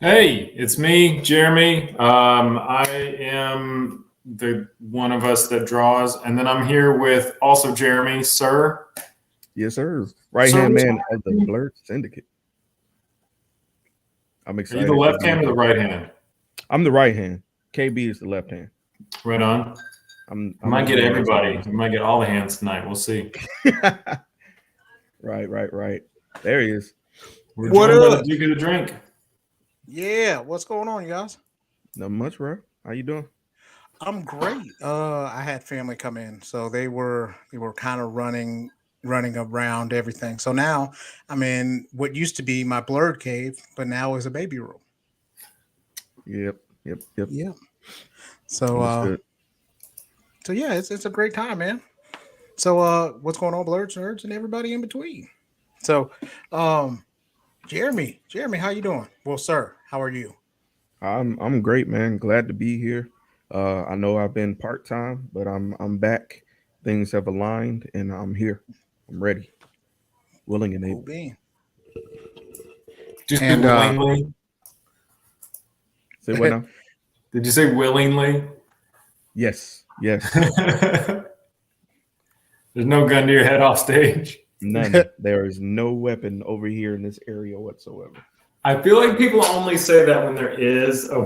Hey, it's me, Jeremy. I am the one of us that draws, and then I'm here with also Jeremy, sir. Yes, sir. Right Sir, hand what's man going of the on? Blerd Syndicate. I'm Are you the excited to left be hand or the here. right hand? I'm the right hand. KB is the left hand. Right on. I'm I I'm might the get man that's everybody. always I might get all the hands tonight. We'll see. right. There he is. We're What joined by the up? Duke of the Drink. Yeah, what's going on, you guys? Not much, bro. How you doing? I'm great. I had family come in, so they were kind of running around everything. So now I'm in what used to be my blurred cave, but now is a baby room. Yep. Yeah. So Understood. so yeah, it's a great time, man. So what's going on, blurred nerds and everybody in between? So um Jeremy, how you doing? Well, sir, how are you? I'm great, man. Glad to be here. I know I've been part time, but I'm back. Things have aligned, and I'm here. I'm ready, willing and Cool able. bean. Did you say And willingly? Say what now? Did you say willingly? Yes. There's no gun to your head off stage. None. There is no weapon over here in this area whatsoever. I feel like people only say that when there is a.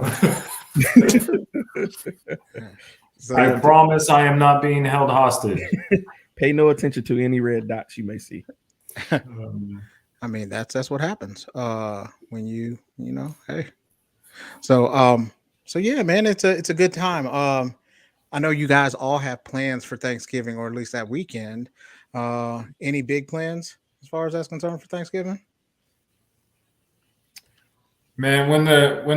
I so promise I am not being held hostage. Pay no attention to any red dots you may see. I mean, that's what happens. When hey. So so yeah, man, it's a good time. I know you guys all have plans for Thanksgiving or at least that weekend. Any big plans as far as that's concerned for Thanksgiving? Man, when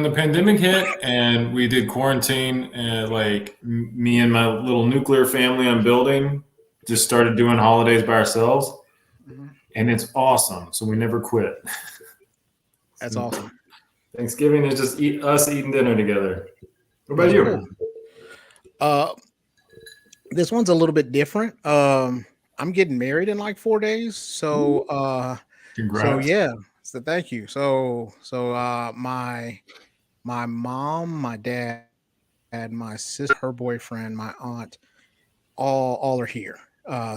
the pandemic hit and we did quarantine, and me and my little nuclear family I'm building just started doing holidays by ourselves, Mhm. and it's awesome. So we never quit. That's awesome. Thanksgiving is just us eating dinner together. What about That's you? cool. Uh this one's a little bit different. I'm getting married in like 4 days. So Congrats. yeah. So thank you. My mom, my dad, my sister, her boyfriend, my aunt, all are here.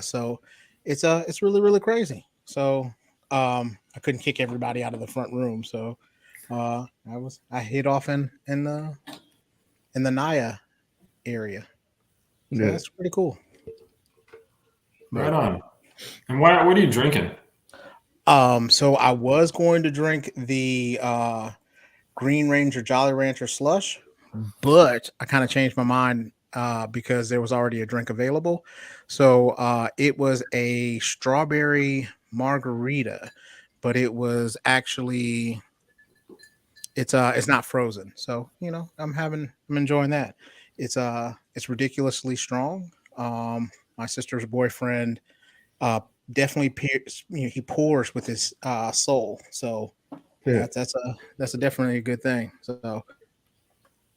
So it's really crazy. So I couldn't kick everybody out of the front room. So I hid off in the Naya area. So Yeah. that's pretty cool. Right But on. And what are you drinking? so I was going to drink the Green Ranger Jolly Rancher slush, but I kind of changed my mind because there was already a drink available. So it was a strawberry margarita, but it was actually it's not frozen. So I'm enjoying that. It's ridiculously strong. My sister's boyfriend uh definitely he pours with his soul. So Yeah. that's a definitely a good thing. So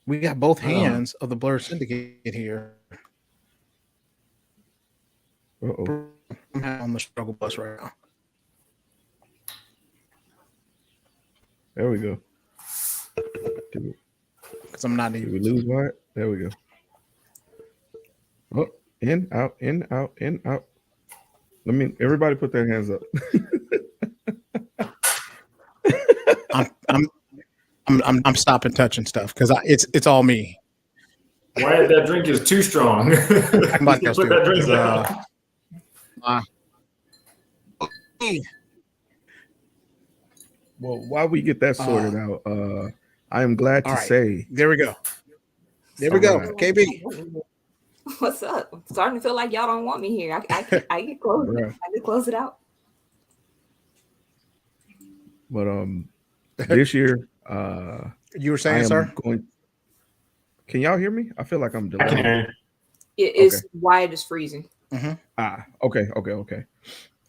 we got both Right on. hands of the Blur Syndicate here. Uh-oh. I'm on the struggle bus right now. There we go. Did we, Because I'm not did even. we lose Wyatt? There we go. Oh, in, out. Let me everybody put their hands up. I'm I'm stopping touching stuff because it's all me. Why that drink is too strong. You Somebody should else put do that it drink because down. uh, Well, while we get that uh, sorted out, I am glad all to right, say, there we go. There all we go. right, KB. What's up? I'm starting to feel like y'all don't want me here. I get close. bruh. I get close it out. But this year, You were I saying, am sir? going. Can y'all hear me? I feel like I'm I can delayed. hear you. It Okay. is Wyatt is freezing. Okay.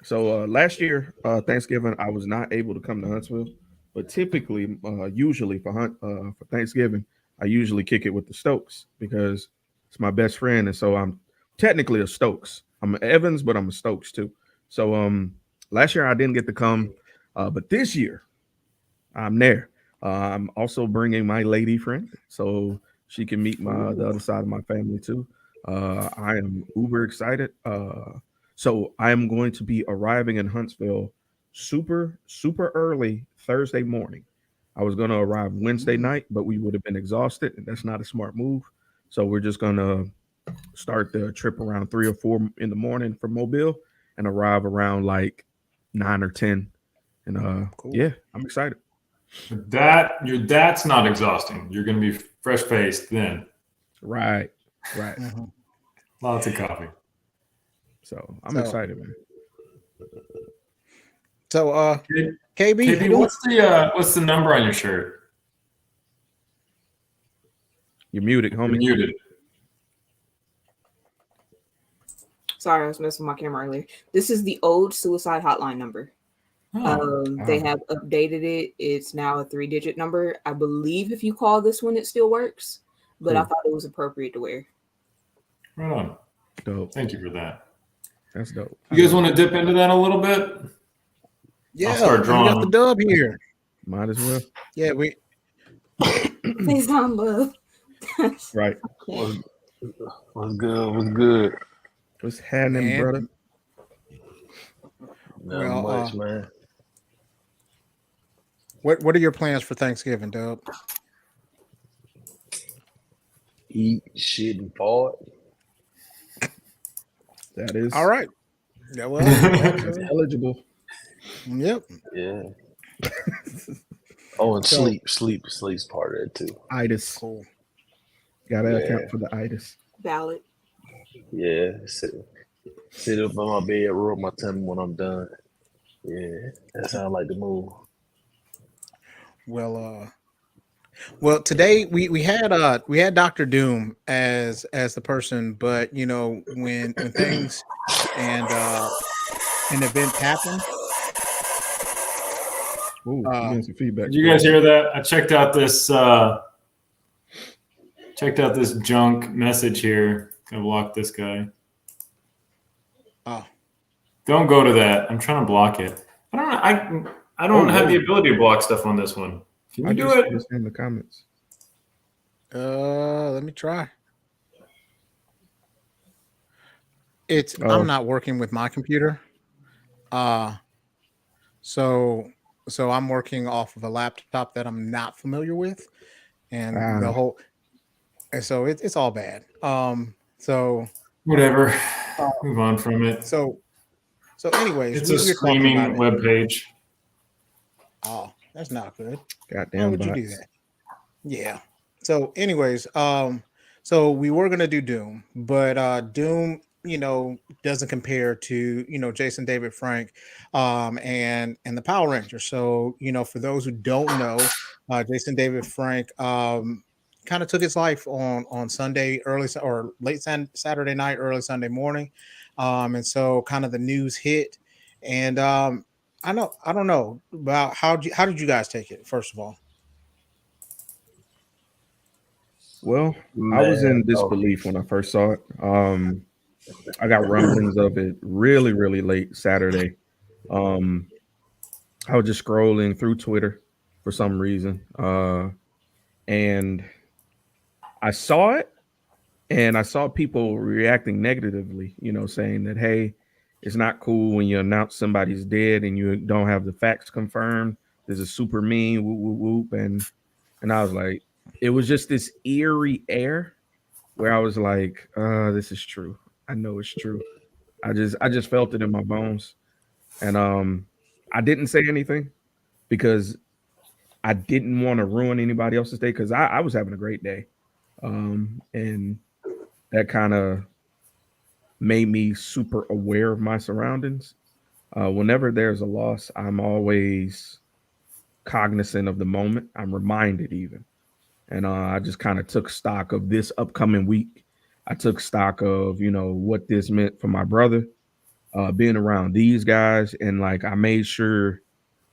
So last year, Thanksgiving, I was not able to come to Huntsville, but typically, usually for Thanksgiving, I usually kick it with the Stokes because it's my best friend, and so I'm technically a Stokes. I'm an Evans, but I'm a Stokes too. So last year I didn't get to come, but this year I'm there. I'm also bringing my lady friend so she can meet the other side of my family too. I am uber excited. So I am going to be arriving in Huntsville super early Thursday morning. I was going to arrive Wednesday night, but we would have been exhausted, and that's not a smart move. So we're just going to start the trip around 3 or 4 in the morning from Mobile and arrive around like 9 or 10. And Cool. yeah, I'm excited. That's not exhausting. You're going to be fresh faced then. Right. Mhm. Lots of coffee. So I'm So- excited, man. So, KB, KB, how you doing? what's the number on your shirt? You're muted, You're homie. muted. Sorry, I was messing with my camera earlier. This is the old suicide hotline number. They have updated it. It's now a 3-digit number. I believe if you call this one, it still works. But I Cool. thought it was appropriate to wear. Right on. Dope. Thank you for that. That's dope. You guys want to dip into that a little bit? Yeah, start we got the drawing. dub here. Might as well. Yeah, we Face on love. Right. What's good? What's good? What's happening, Man. brother? Not Well, much, man. what are your plans for Thanksgiving, Dub? Eat, shit, and fart. That is All right. Yeah, well, that's eligible. yep. Yeah. Oh, and So- sleep's part of it too. Itis. Cool. Gotta Yeah. account for the itis. Valid. Yeah, sit up on my bed, roll my tummy when I'm done. Yeah, that sounds like the move. Well, today we had Dr. Doom as the person, but you know when things and events happen. Ooh, I'm getting some feedback. Did you guys hear that? I checked out this junk message here. Gonna block this guy. Oh, Don't go to that. I'm trying to block it. I don't have the ability to block stuff on this one. Can you do it? Just in the comments. let me try. Oh. I'm not working with my computer. So I'm working off of a laptop that I'm not familiar with, and the whole, and so it's all bad. So Whatever. Move on from it. so anyways, It's we a were talking screaming about it. web page. Oh, that's not good. Why Goddamn would you do bots. that? Yeah. So, anyways, so we were gonna do Doom, but Doom, you know, doesn't compare to Jason David Frank, and the Power Rangers. So, you know, for those who don't know, Jason David Frank kind of took his life on Sunday or late Saturday night, early Sunday morning, and so kind of the news hit, and I don't know about how did you guys take it, first of all? Well, I was in Man, disbelief when I first saw it. I got rumblings of it really, really late Saturday. I was just scrolling through Twitter for some reason, and I saw it, and I saw people reacting negatively. You know, saying that hey, it's not cool when you announce somebody's dead and you don't have the facts confirmed. This is super mean, whoop whoop whoop, and I was like, it was just this eerie air where I was like, this is true. I know it's true. I just felt it in my bones. And I didn't say anything because I didn't want to ruin anybody else's day because I was having a great day. And that kind of made me super aware of my surroundings. Whenever there's a loss, I'm always cognizant of the moment. I'm reminded even. And I just kind of took stock of this upcoming week. I took stock of, what this meant for my brother, being around these guys. And like, I made sure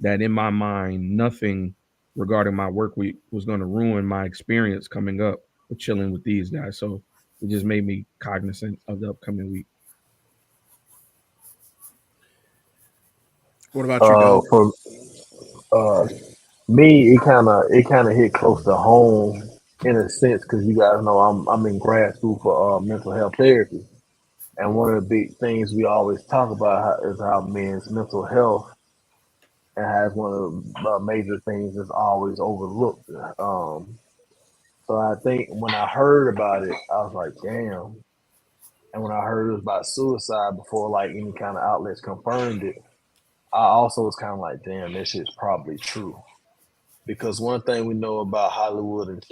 that in my mind, nothing regarding my work week was going to ruin my experience coming up with chilling with these guys. So it just made me cognizant of the upcoming week. What about you, Doug? for Me, it kind of hit close to home in a sense because you guys know I'm in grad school for mental health therapy, and one of the big things we always talk about is how men's mental health and has one of the major things that's always overlooked. So I think when I heard about it, I was like, damn. And when I heard it was about suicide before like any kind of outlets confirmed it, I also was kind of like, damn, this shit's probably true. Because one thing we know about Hollywood, and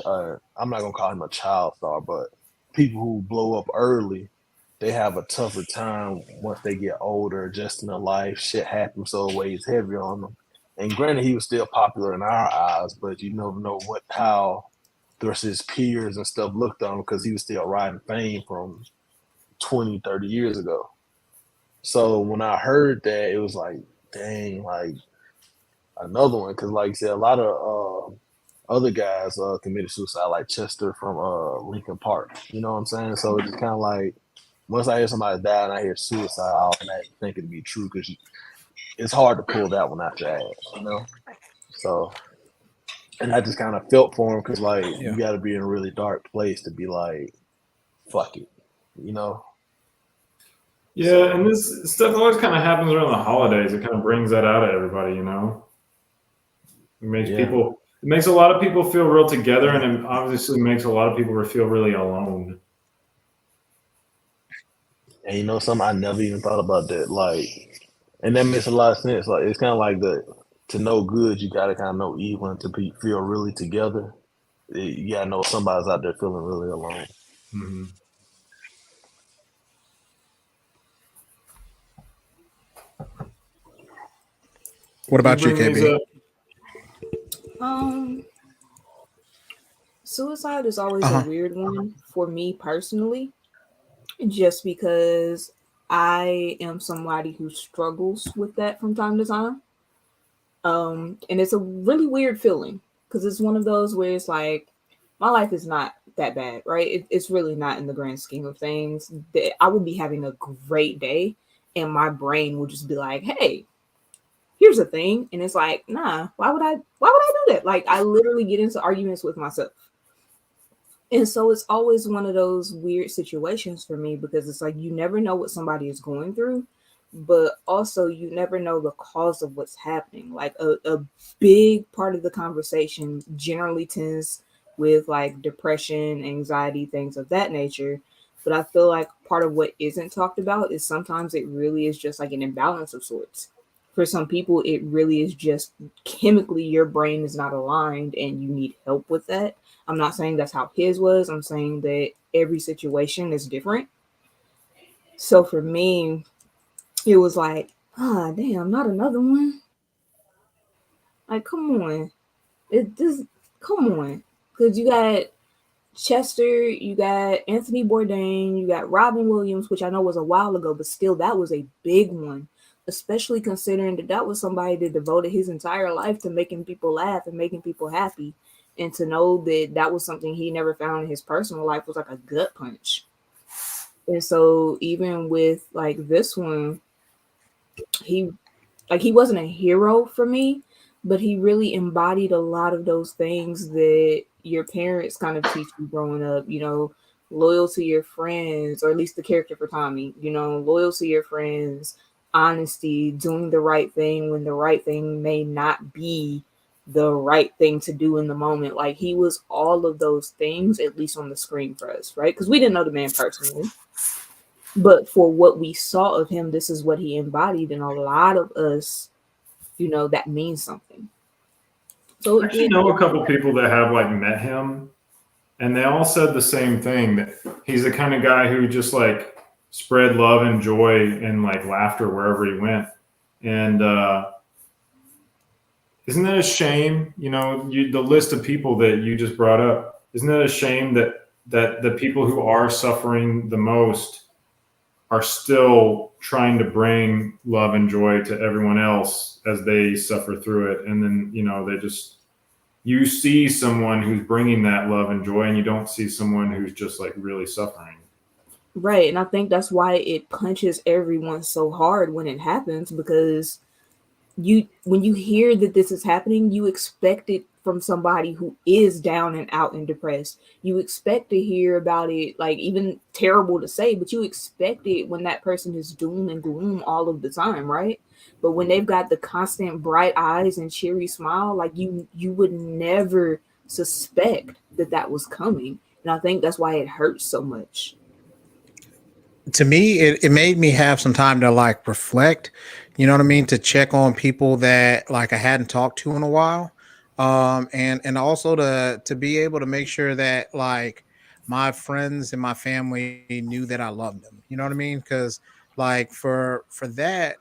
I'm not gonna call him a child star, but people who blow up early, they have a tougher time once they get older, adjusting to life. Shit happens, so it weighs heavy on them. And granted, he was still popular in our eyes, but you never know how his peers and stuff looked on him because he was still riding fame from 20, 30 years ago. So when I heard that, it was like, dang, like another one. Because like I said, a lot of other guys committed suicide, like Chester from Lincoln Park. You know what I'm saying? So it's kind of like once I hear somebody die and I hear suicide, I automatically think it'd be true because it's hard to pull that one out your ass, you know. So, and I just kind of felt for him because like you got to be in a really dark place to be like, fuck it, you know. Yeah, and this stuff always kind of happens around the holidays. It kind of brings that out of everybody, you know. It makes people. It makes a lot of people feel real together, and it obviously makes a lot of people feel really alone. And you know something, I never even thought about that. Like, and that makes a lot of sense. Like, it's kind of like to know good, you gotta kind of know evil, and feel really together. You gotta know somebody's out there feeling really alone. Mm-hmm. What about you, KB? Suicide is always a weird one for me personally, just because I am somebody who struggles with that from time to time. And it's a really weird feeling because it's one of those where it's like, my life is not that bad, right? It's really not in the grand scheme of things. I would be having a great day, and my brain would just be like, "Hey, here's a thing," and it's like, "Nah, why would I do that?" Like, I literally get into arguments with myself. And so it's always one of those weird situations for me because it's like you never know what somebody is going through, but also you never know the cause of what's happening. Like a big part of the conversation generally tends with like depression, anxiety, things of that nature. But I feel like part of what isn't talked about is sometimes it really is just like an imbalance of sorts. For some people, it really is just chemically your brain is not aligned and you need help with that. I'm not saying that's how his was. I'm saying that every situation is different. So for me, it was like, ah, damn, not another one. Like, come on. Come on. Because you got Chester, you got Anthony Bourdain, you got Robin Williams, which I know was a while ago, but still, that was a big one, especially considering that was somebody that devoted his entire life to making people laugh and making people happy. And to know that was something he never found in his personal life was like a gut punch. And so even with like this one, he wasn't a hero for me, but he really embodied a lot of those things that your parents kind of teach you growing up, loyal to your friends, or at least the character for Tommy, loyal to your friends, honesty, doing the right thing when the right thing may not be the right thing to do in the moment. Like, he was all of those things, at least on the screen for us, right? Because we didn't know the man personally. But for what we saw of him, this is what he embodied. And a lot of us, that means something. So I actually know a couple people that have like met him, and they all said the same thing, that he's the kind of guy who just like spread love and joy and like laughter wherever he went. And isn't that a shame? The list of people that you just brought up, isn't that a shame that the people who are suffering the most are still trying to bring love and joy to everyone else as they suffer through it? And then, you see someone who's bringing that love and joy, and you don't see someone who's just like really suffering. Right. And I think that's why it punches everyone so hard when it happens, because when you hear that this is happening, you expect it from somebody who is down and out and depressed. You expect to hear about it, like, even terrible to say, but you expect it when that person is doom and gloom all of the time, right? But when they've got the constant bright eyes and cheery smile, like, you would never suspect that that was coming. And I think that's why it hurts so much. To me, it made me have some time to like reflect, you know what I mean, to check on people that like I hadn't talked to in a while. And also to be able to make sure that like my friends and my family knew that I loved them. You know what I mean? Because like for that,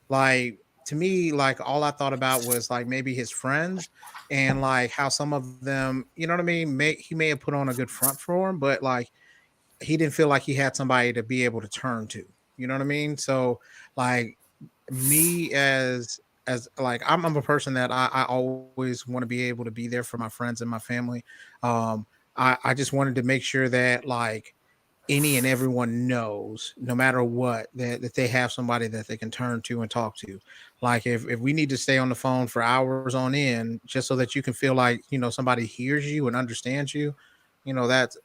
like to me, like all I thought about was like maybe his friends and like how some of them, you know what I mean, he may have put on a good front for him, but like he didn't feel like he had somebody to be able to turn to. You know what I mean? So like me as like I'm a person that I always want to be able to be there for my friends and my family. I just wanted to make sure that like any and everyone knows, no matter what, that they have somebody that they can turn to and talk to. Like if we need to stay on the phone for hours on end, just so that you can feel like, you know, somebody hears you and understands you, you know, that's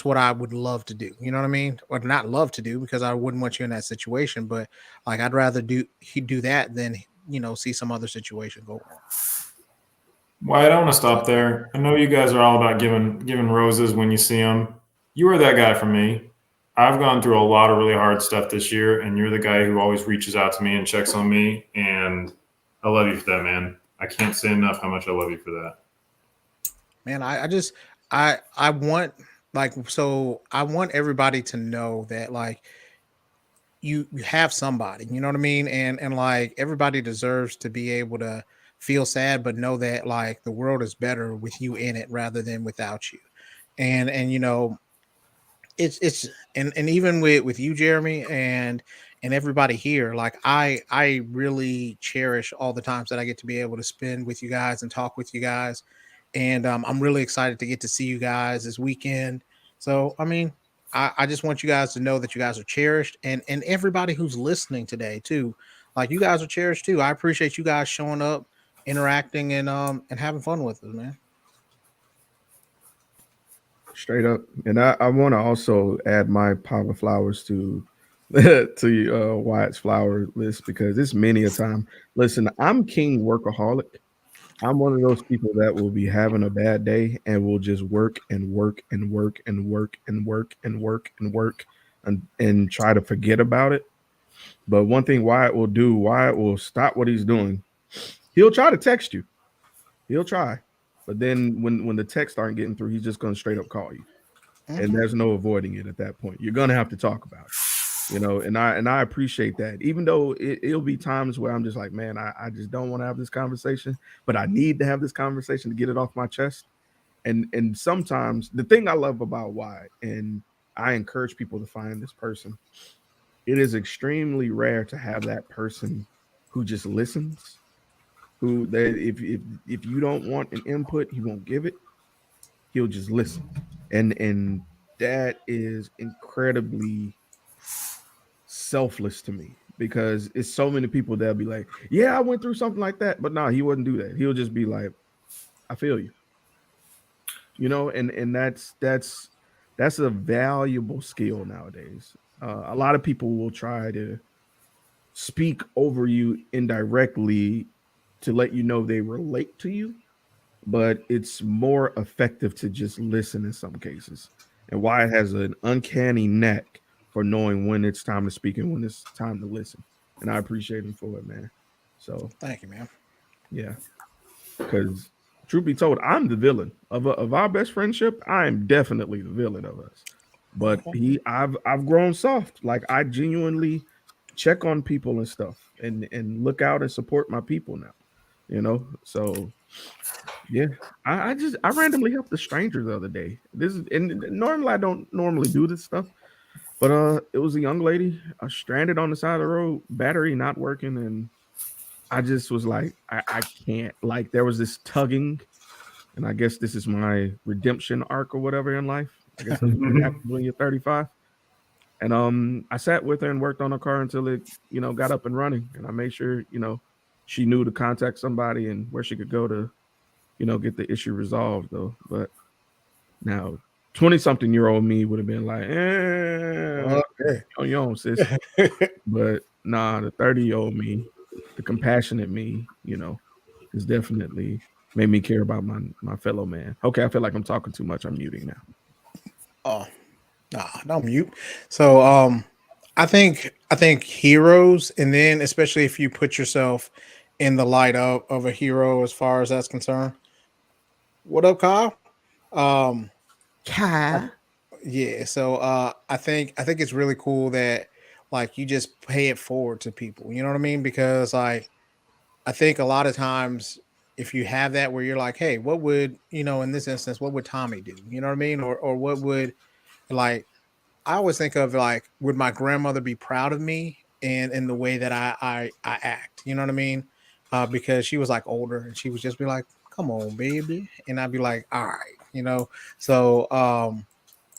what I would love to do. You know what I mean? Or not love to do, because I wouldn't want you in that situation, but like I'd rather do that than, you know, see some other situation go wrong. Wyatt, I want to stop there. I know you guys are all about giving roses when you see them. You are that guy for me. I've gone through a lot of really hard stuff this year, and you're the guy who always reaches out to me and checks on me. And I love you for that, man. I can't say enough how much I love you for that. Man, I just I want like, so I want everybody to know that like you have somebody, you know what I mean? And like everybody deserves to be able to feel sad, but know that like the world is better with you in it rather than without you. And you know, it's and even with you, Jeremy, and everybody here, like I really cherish all the times that I get to be able to spend with you guys and talk with you guys. And I'm really excited to get to see you guys this weekend. So I mean, I just want you guys to know that you guys are cherished, and everybody who's listening today too, like you guys are cherished too. I appreciate you guys showing up, interacting, and having fun with us, man. Straight up. And I want to also add my pile flowers to to Wyatt's flower list, because it's many a time. Listen, I'm king workaholic. I'm one of those people that will be having a bad day and will just work and work and work and work and work and work and work and try to forget about it. But one thing Wyatt will do, Wyatt will stop what he's doing. He'll try to text you. He'll try. But then when the texts aren't getting through, he's just going to straight up call you. And there's no avoiding it at that point. You're going to have to talk about it. You know, and I appreciate that. Even though it'll be times where I'm just like, man, I just don't want to have this conversation, but I need to have this conversation to get it off my chest. And sometimes the thing I love about Wyatt, and I encourage people to find this person, it is extremely rare to have that person who just listens, who that if you don't want an input, he won't give it. He'll just listen. And that is incredibly selfless to me, because it's so many people that'll be like, yeah, I went through something like that. But no, he wouldn't do that. He'll just be like, I feel you. You know, and that's a valuable skill nowadays. A lot of people will try to speak over you indirectly to let you know they relate to you, but it's more effective to just listen in some cases. And Wyatt has an uncanny knack for knowing when it's time to speak and when it's time to listen. And I appreciate him for it, man. So Thank you, man. yeah, because truth be told, I'm the villain of our best friendship. I am definitely the villain of us. But I've grown soft. Like I genuinely check on people and stuff, and look out and support my people now. You know, so yeah, I randomly helped a stranger the other day. This is, and normally I don't normally do this stuff, but it was a young lady stranded on the side of the road, battery not working, and I just was like, I can't. Like there was this tugging, and I guess this is my redemption arc or whatever in life. I guess that's what happens when you're 35. And I sat with her and worked on her car until it, got up and running. And I made sure, she knew to contact somebody and where she could go to, get the issue resolved though. But now 20-something-year-old me would have been like, Okay. on your own, sis. But nah, the 30-year-old me, the compassionate me, has definitely made me care about my fellow man. Okay, I feel like I'm talking too much. I'm muting now. Oh, nah, don't mute. So I think heroes, and then especially if you put yourself in the light of a hero as far as that's concerned. What up, Kyle? Yeah, so I think it's really cool that like you just pay it forward to people. You know what I mean? Because like I think a lot of times if you have that where you're like, hey, what would, in this instance, what would Tommy do? You know what I mean? Or what would, like, I always think of like, would my grandmother be proud of me and in the way that I act? You know what I mean? Because she was like older and she would just be like, come on, baby. And I'd be like, all right. So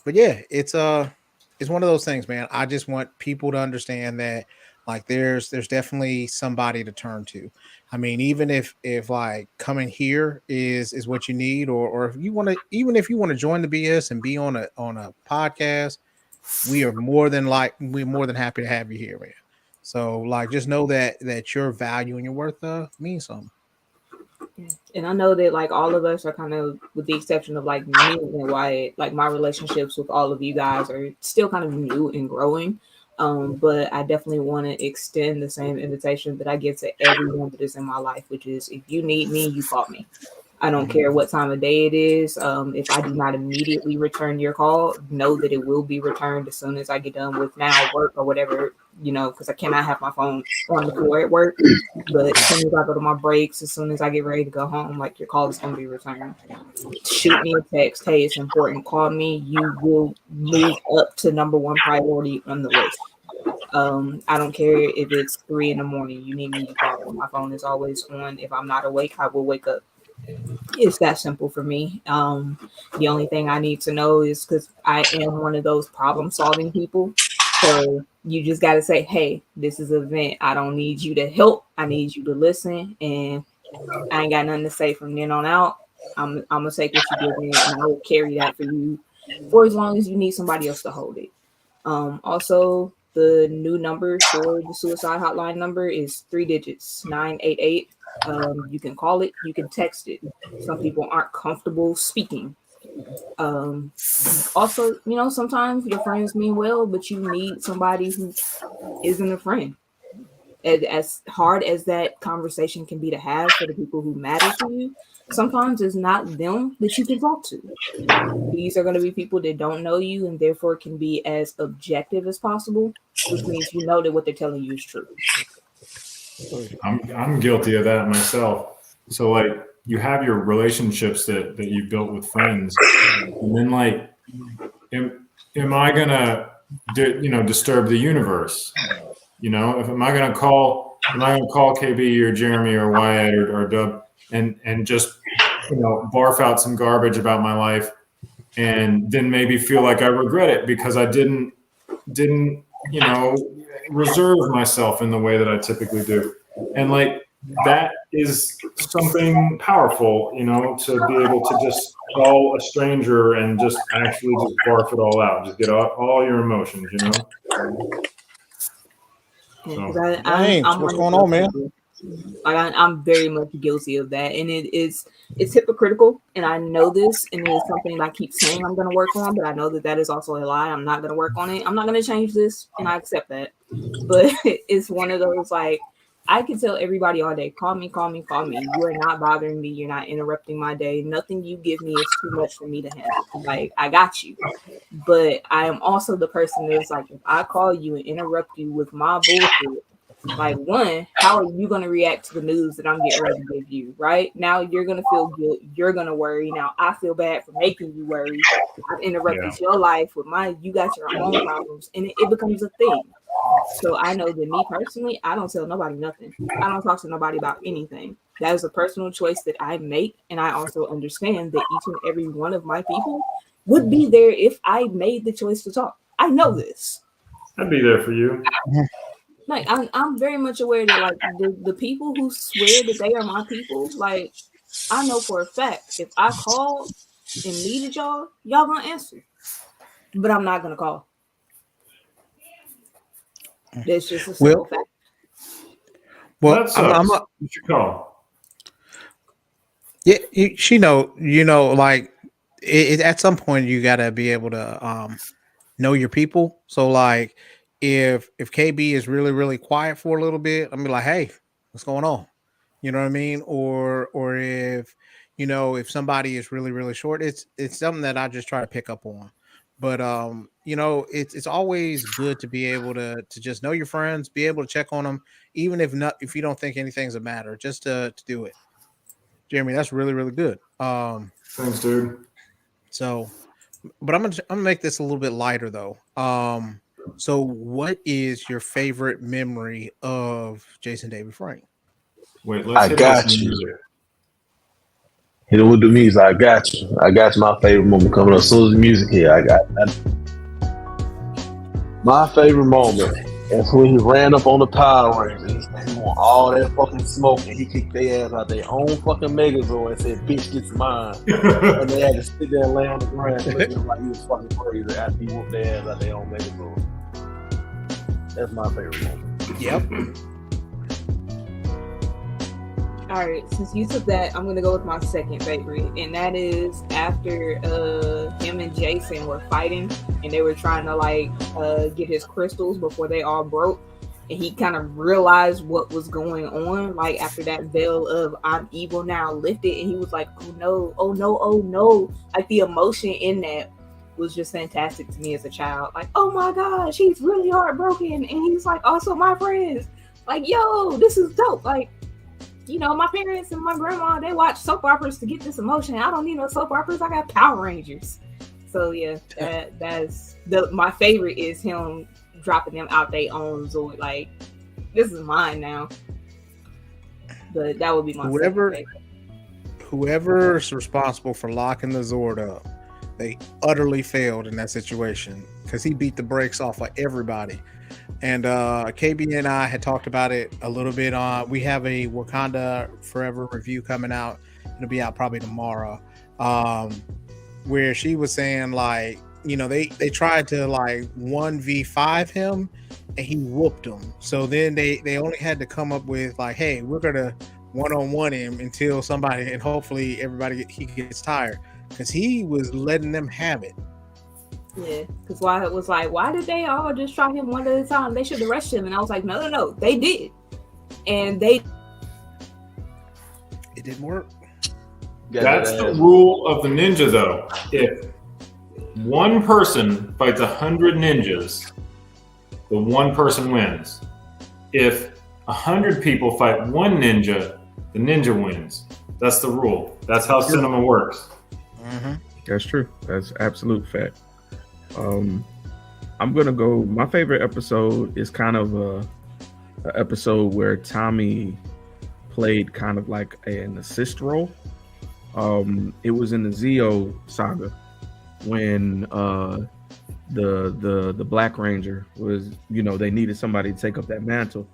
but yeah, it's one of those things, man. I just want people to understand that like there's definitely somebody to turn to. I mean, even if like coming here is what you need, or if you want to, even if you want to join the BS and be on a podcast, we're more than happy to have you here, man. So like just know that your value and your worth means something. And I know that like all of us are kind of, with the exception of like me and Wyatt, like my relationships with all of you guys are still kind of new and growing. But I definitely want to extend the same invitation that I give to everyone that is in my life, which is if you need me, you call me. I don't care what time of day it is. If I do not immediately return your call, know that it will be returned as soon as I get done with now work or whatever, because I cannot have my phone on the floor at work. But as soon as I go to my breaks, as soon as I get ready to go home, like your call is going to be returned. Shoot me a text. Hey, it's important. Call me. You will move up to number one priority on the list. I don't care if it's 3 a.m. You need me, you call me. My phone is always on. If I'm not awake, I will wake up. It's that simple for me. The only thing I need to know is because I am one of those problem solving people. So you just got to say, hey, this is an event. I don't need you to help. I need you to listen. And I ain't got nothing to say from then on out. I'm going to take what you give me and I will carry that for you for as long as you need somebody else to hold it. Also, the new number for the suicide hotline number is 3 digits, 988. You can call it, you can text it. Some people aren't comfortable speaking. Also, sometimes your friends mean well, but you need somebody who isn't a friend. As hard as that conversation can be to have for the people who matter to you, sometimes it's not them that you can talk to. These are going to be people that don't know you and therefore can be as objective as possible, which means you know that what they're telling you is true. I'm guilty of that myself. So like you have your relationships that you've built with friends, and then like, am I gonna disturb the universe? Am I gonna call KB or Jeremy or Wyatt or Dub and just barf out some garbage about my life, and then maybe feel like I regret it because I didn't reserve myself in the way that I typically do. And like that is something powerful, to be able to just call a stranger and just actually just barf it all out, just get all your emotions, So. I'm what's going on, man? Like I'm very much guilty of that, and it's hypocritical, and I know this, and it's something that I keep saying I'm going to work on, but I know that is also a lie. I'm not going to work on it. I'm not going to change this, and I accept that. But it's one of those like I can tell everybody all day, call me. You are not bothering me. You're not interrupting my day. Nothing you give me is too much for me to handle. Like I got you. But I am also the person that's like, if I call you and interrupt you with my bullshit, like one, how are you going to react to the news that I'm getting ready to give you? Right now, you're going to feel guilt. You're going to worry. Now, I feel bad for making you worry. I've interrupted your life with you got your own problems, and it becomes a thing. So I know that me personally, I don't tell nobody nothing. I don't talk to nobody about anything. That is a personal choice that I make, and I also understand that each and every one of my people would be there if I made the choice to talk. I know this. I'd be there for you. Like I'm very much aware that like the people who swear that they are my people, like I know for a fact if I called and needed y'all gonna answer. But I'm not gonna call. That's just a simple fact. Well, that sucks. You should call. Yeah, she like it at some point you gotta be able to know your people. So like if KB is really, really quiet for a little bit, I'm be like, hey, what's going on? You know what I mean? Or if if somebody is really, really short, it's something that I just try to pick up on. But it's always good to be able to just know your friends, be able to check on them, even if you don't think anything's a matter, just to do it. Jeremy, that's really, really good. Thanks, dude. So, but I'm gonna make this a little bit lighter though. So what is your favorite memory of Jason David Frank? Wait, let's I got you. Hit it with the music. I got you. I got you. My favorite moment coming up. As soon as the music here, I got my favorite moment. That's when he ran up on the Power Rangers and he want all that fucking smoke and he kicked their ass out their own fucking Megazord and said, "Bitch, this is mine." And they had to sit there and lay on the ground looking like he was fucking crazy after he whooped their ass out their own Megazord. That's my favorite moment. Yep. All right, since you took that, I'm gonna go with my second favorite, and that is after him and Jason were fighting, and they were trying to like get his crystals before they all broke, and he kind of realized what was going on. Like after that veil of "I'm evil now" lifted, and he was like, "Oh no, oh no, oh no!" Like the emotion in that was just fantastic to me as a child. Like, oh my gosh, he's really heartbroken, and he's like, also my friends, like, yo, this is dope, like. My parents and my grandma, they watch soap operas to get this emotion. I don't need no soap operas. I got Power Rangers. So yeah, that's my favorite is him dropping them out their own Zord. Like, this is mine now. But that would be my whoever's responsible for locking the Zord up, they utterly failed in that situation because he beat the brakes off of everybody. And KB and I had talked about it a little bit on. We have a Wakanda Forever review coming out. It'll be out probably tomorrow. Where she was saying like, they tried to like 1v5 him, and he whooped them. So then they only had to come up with like, hey, we're gonna 1-on-1 him until somebody, and hopefully he gets tired, because he was letting them have it. Yeah, because why it was like, why did they all just try him one at a time? They should arrest him. And I was like, no, they did. And it didn't work. That's the rule of the ninja, though. If one person fights 100 ninjas, the one person wins. If 100 people fight one ninja, the ninja wins. That's the rule. That's how cinema works. Mm-hmm. That's true. That's absolute fact. I'm gonna go. My favorite episode is kind of a episode where Tommy played kind of like an assist role. It was in the Zeo saga when the Black Ranger was, they needed somebody to take up that mantle,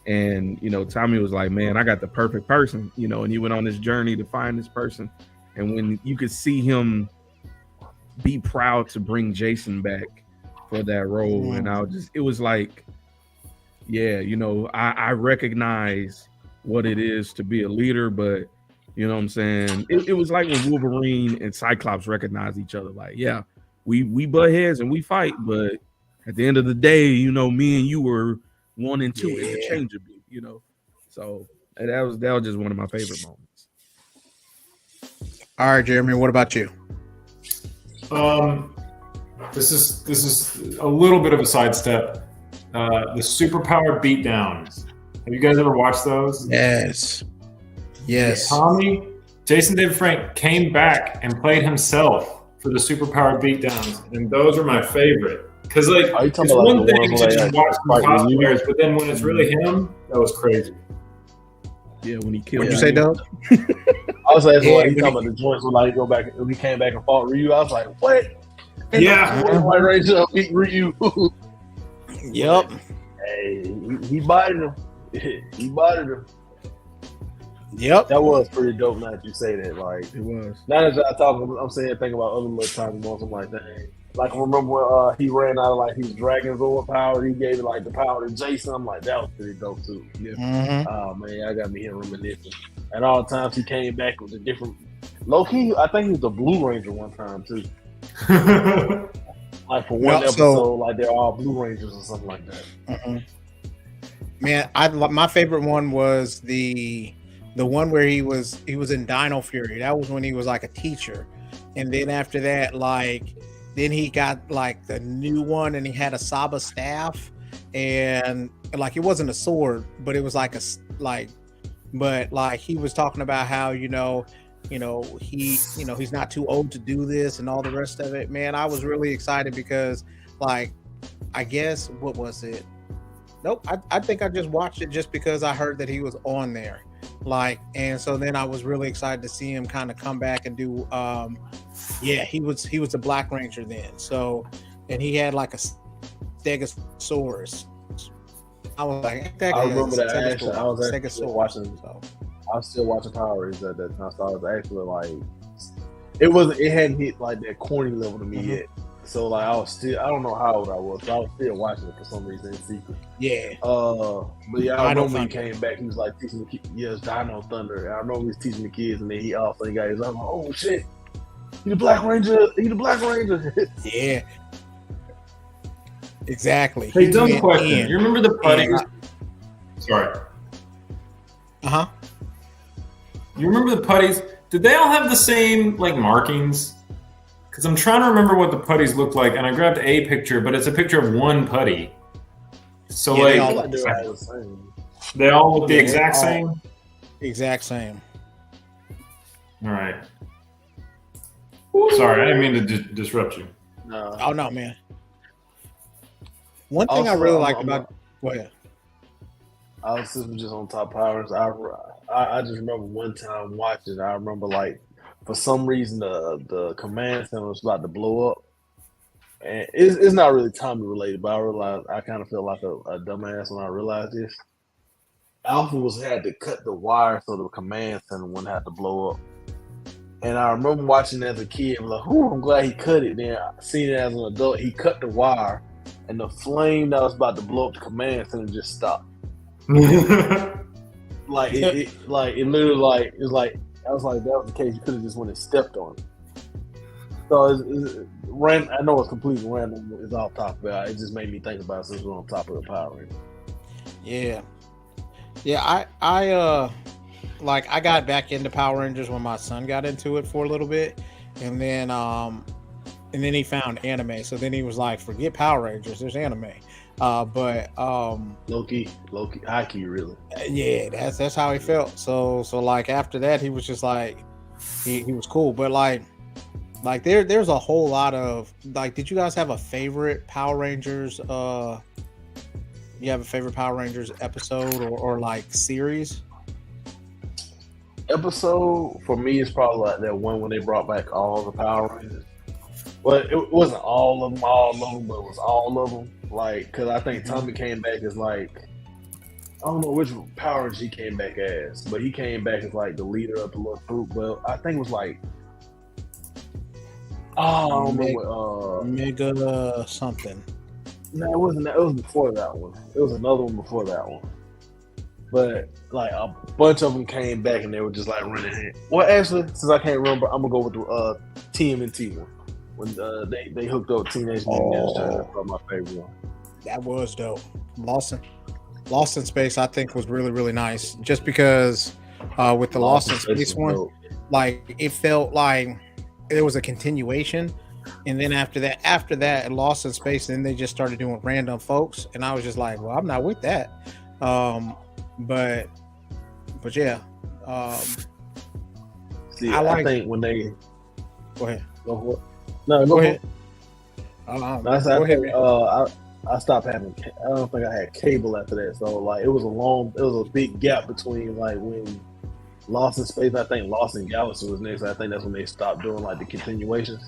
and Tommy was like, "Man, I got the perfect person," and he went on this journey to find this person, and when you could see him be proud to bring Jason back for that role. And it was like, yeah, I recognize what it is to be a leader, but you know what I'm saying? It was like when Wolverine and Cyclops recognize each other. Like, yeah, we butt heads and we fight, but at the end of the day, me and you were 1 and 2 interchangeably, So that was just one of my favorite moments. All right, Jeremy, what about you? This is a little bit of a sidestep. The superpower beatdowns. Have you guys ever watched those? Yes. Jason David Frank came back and played himself for the superpower beatdowns, and those are my favorite. Because it's one thing to just watch some cosplayers, but then when it's really him, that was crazy. Yeah, when he killed. What'd you say, Doug? I was like, he talking about the joints when he go back. When he came back and fought Ryu, I was like, what? Yeah, White Ranger beat Ryu. Yep. Hey, he bodied him. He bodied him. Yep. That was pretty dope. Now that you say that, like It was. now that I talk, I'm saying think about other little times once I'm like, dang. Like I remember when he ran out of like his dragons overpowered, he gave it like the power to Jason. I'm like, that was pretty dope too. Yeah. Mm-hmm. Oh man, I got me here reminiscing. And all the times he came back with a different low key. I think he was the Blue Ranger one time too. Like for one episode, like they're all Blue Rangers or something like that. Mm-hmm. Man, my favorite one was the one where he was in Dino Fury. That was when he was like a teacher, and then after that, like then he got like the new one, and he had a Saba staff, and like it wasn't a sword, but it was like but like he was talking about how he's not too old to do this and all the rest of it. Man, I was really excited because like I guess what was it? Nope, I think I just watched it just because I heard that he was on there. Like, and so then I was really excited to see him kind of come back and do he was the Black Ranger then. So, and he had like a Stegosaurus. I was like, I remember that actually. I was actually still watching. I was still watching Power Rangers at that time, so I was actually like, it hadn't hit like that corny level to me yet. So like I don't know how old I was, but I was still watching it for some reason in secret. Yeah. But yeah, I remember when he came back, he was like teaching the kids, it's Dino Thunder. And I remember he was teaching the kids, and then he also got his like, oh shit, he the Black Ranger. Yeah. Exactly. Hey, dumb question. You remember the putties? Sorry. Uh-huh. You remember the putties? Did they all have the same like markings? Because I'm trying to remember what the putties look like, and I grabbed a picture, but it's a picture of one putty. So yeah, they all look the exact same? Exact same. All right. Sorry, I didn't mean to disrupt you. No. Oh, no, man. One thing I really like about... Go ahead. I was just on top powers. I just remember one time watching. I remember like for some reason the command center was about to blow up, and it's not really Tommy related, but I realized I kind of feel like a dumbass when I realized this. Alpha had to cut the wire so the command center wouldn't have to blow up. And I remember watching it as a kid, and like, "Ooh, I'm glad he cut it." Then seeing it as an adult, he cut the wire, and the flame that was about to blow up the command center just stopped. Like it literally like it's like I was like that was the case. You could have just went and stepped on it. So it's random. I know it's completely random. It's off topic, but it just made me think about it since we're on top of the Power Rangers. Yeah. I like I got back into Power Rangers when my son got into it for a little bit, and then he found anime. So then he was like, "Forget Power Rangers. There's anime." But Loki, hockey, really. Yeah, that's how he felt. So like after that, he was just like he was cool. But like there's a whole lot of like. Did you guys have a favorite Power Rangers? You have a favorite Power Rangers episode or like series? Episode for me is probably like that one when they brought back all the Power Rangers. Well, it wasn't all of them, but it was all of them. Like, because I think Tommy came back as like, I don't know which Power Ranger he came back as, but he came back as like the leader of the little troop. But I think it was like, I don't remember. Mega something. No, it wasn't that. It was before that one. It was another one before that one. But like a bunch of them came back and they were just like running in. Well, actually, since I can't remember, I'm gonna go with the TMNT one. When they hooked up Teenage Mutant Ninja Turtles, that's probably my favorite one. That was dope. Lost in Space, I think, was really, really nice. Just because with the Lost in Space one, dope. Like it felt like there was a continuation, and then after that, Lost in Space, then they just started doing random folks, and I was just like, well, I'm not with that. But yeah. I think when they go ahead. No, go ahead. Go ahead. I stopped having. I don't think I had cable after that. So like, it was a big gap between like when Lost in Space. I think Lost in Galaxy was next. I think that's when they stopped doing like the continuations.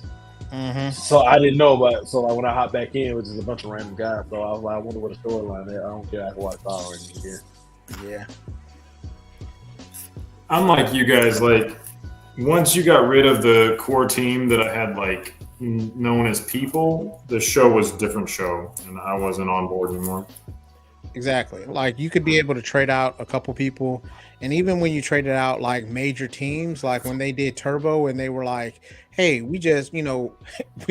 So I didn't know about it. So like when I hopped back in, it was just a bunch of random guys. So I was like, I wonder what the storyline is. I don't care. I can watch Power Rangers again. Yeah. I'm like you guys. Like once you got rid of the core team that I had like known as people, the show was a different show, and I wasn't on board anymore. Exactly. Like you could be able to trade out a couple people, and even when you traded out like major teams, like when they did Turbo and they were like, "Hey, we just we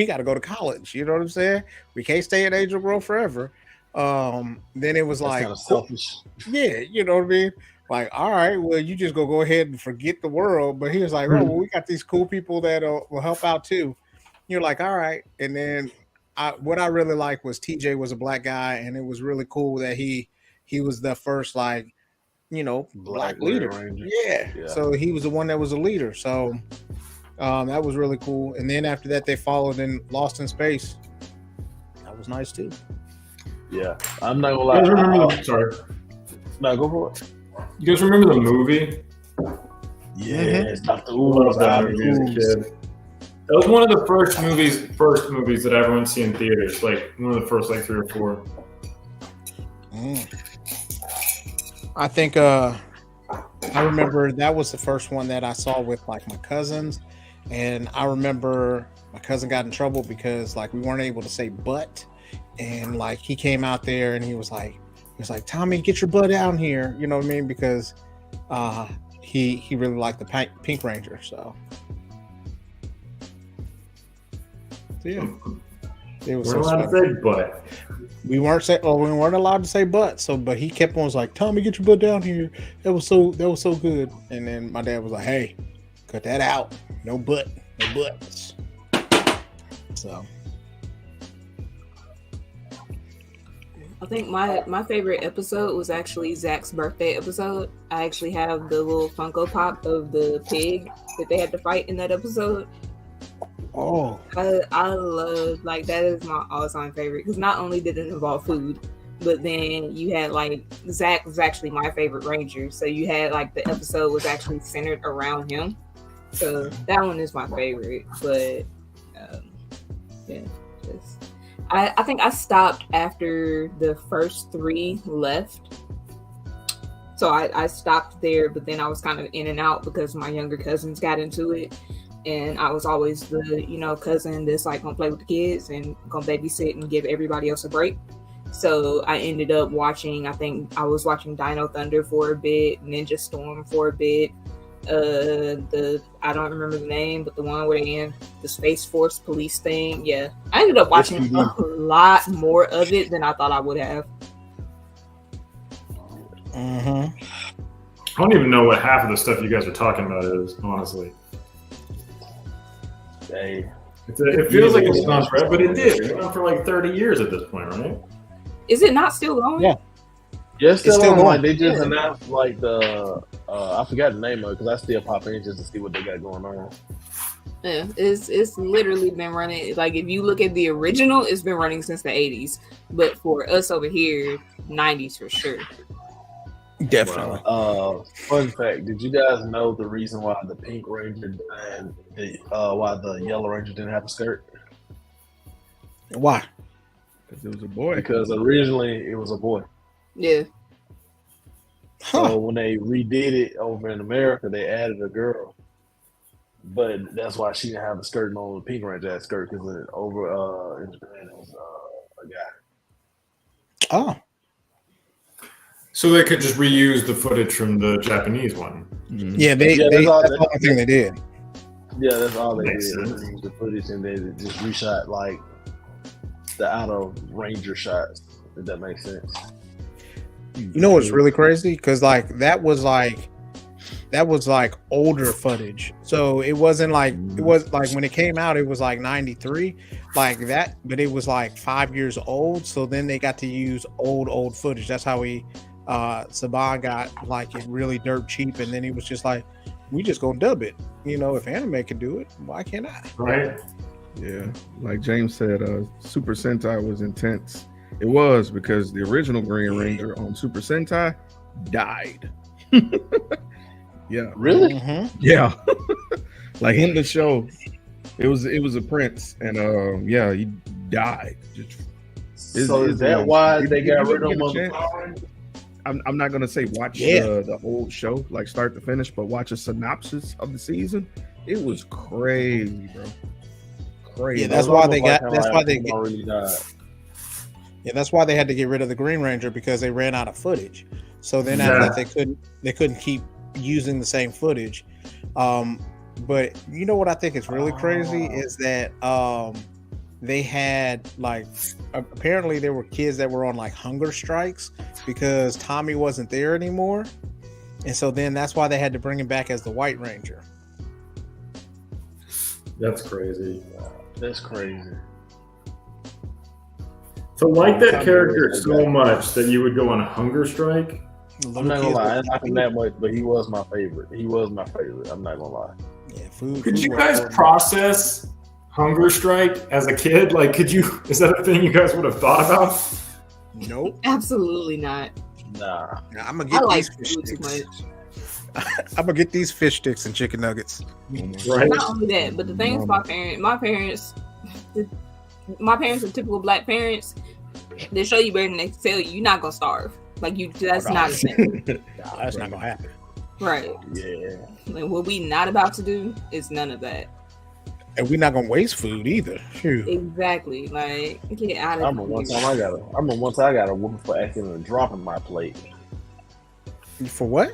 got to go to college." You know what I'm saying? We can't stay at Angel Grove forever. Then it was That's like kind of selfish. Yeah, you know what I mean? Like, all right, well, you just go ahead and forget the world. But he was like, oh, well, we got these cool people that will help out too. You're like, all right. And then what I really liked was TJ was a black guy, and it was really cool that he was the first like, black leader. Yeah. So he was the one that was a leader. So that was really cool. And then after that, they followed in Lost in Space. That was nice too. Yeah, I'm not gonna lie. Sorry. No, go for it. You guys remember the movie? Yes, Dr. Loved that movie as a kid. That was one of the first movies that I went to see in theaters. Like one of the first, like 3 or 4. I think I remember that was the first one that I saw with like my cousins, and I remember my cousin got in trouble because like we weren't able to say "but," and like he came out there and he was like, Tommy, get your butt down here. You know what I mean? Because he really liked the Pink Ranger. So yeah, it was we're allowed to say but. We weren't allowed to say but. So, but he kept on was like, Tommy, get your butt down here. That was so good. And then my dad was like, hey, cut that out. No buts. So. I think my favorite episode was actually Zach's birthday episode. I actually have the little Funko Pop of the pig that they had to fight in that episode. Oh, I love, like, that is my all-time favorite because not only did it involve food, but then you had like Zach was actually my favorite Ranger, so you had like the episode was actually centered around him. So that one is my favorite. But yeah, just. I think I stopped after the first 3 left. So I stopped there, but then I was kind of in and out because my younger cousins got into it. And I was always the, cousin that's like gonna play with the kids and gonna babysit and give everybody else a break. So I ended up watching, I think I was watching Dino Thunder for a bit, Ninja Storm for a bit. I don't remember the name, but the one where they in the Space Force police thing. Yeah, I ended up watching a lot more of it than I thought I would have. I don't even know what half of the stuff you guys are talking about is, honestly. Hey. It feels like it's gone forever, but it did. It went on for like 30 years at this point, right? Is it not still going? Yeah. Yeah, it's still going. Like they just announced like the I forgot the name of it because I still pop in just to see what they got going on. Yeah, it's literally been running. Like if you look at the original, it's been running since the 80s. But for us over here, 90s for sure. Definitely. Fun fact: did you guys know the reason why the Pink Ranger and why the Yellow Ranger didn't have a skirt? Why? Because it was a boy. Because originally it was a boy. Yeah. So when they redid it over in America, they added a girl. But that's why she didn't have a skirt. No, the Pink Ranger had a skirt because over in Japan it was a guy. Oh. So they could just reuse the footage from the Japanese one. Mm-hmm. Yeah, that's the only thing they did. Yeah, that's all they Makes did. sense. They used the footage and they just reshot like the outer Ranger shots. If that makes sense. You know what's really crazy? Because like that was like older footage. So it wasn't like it was like when it came out, it was like 93, like that, but it was like 5 years old. So then they got to use old footage. That's how Saban got like it really dirt cheap, and then he was just like, we just gonna dub it. If anime can do it, why can't I? Right? Yeah, like James said, Super Sentai was intense. It was because the original Green Ranger on Super Sentai died. Yeah. Really? Mm-hmm. Yeah. Like in the show, It was a prince, and yeah, he died. So is that why they got rid of him on the chance. Power Rangers? I'm not gonna say watch the whole show like start to finish, but watch a synopsis of the season. It was crazy, bro. Crazy. Yeah, that's why they got. Kinda That's like why they. already died. Yeah, that's why they had to get rid of the Green Ranger because they ran out of footage. So then after that, they couldn't keep using the same footage. But you know what I think is really crazy is that they had like apparently there were kids that were on like hunger strikes because Tommy wasn't there anymore, and so then that's why they had to bring him back as the White Ranger. That's crazy. That's crazy. So like that character so much that you would go on a hunger strike? I'm not gonna lie, I didn't like him that much, but he was my favorite. I'm not gonna lie. Yeah, food. Could you guys process hunger strike as a kid? Like, is that a thing you guys would have thought about? Nope. Absolutely not. Nah. I'm gonna I get like these fish food too sticks. much. I'm gonna get these fish sticks and chicken nuggets. Right. Not only that, but the thing is, my parents are typical black parents. They show you better than they tell you. You're not gonna starve. Like that's not a thing. No, that's not gonna happen. Right. Yeah. Like what we not about to do is none of that. And we're not gonna waste food either. Shoot. Exactly. Like get out of I remember one time I got a whooping for accidentally dropping my plate. For what?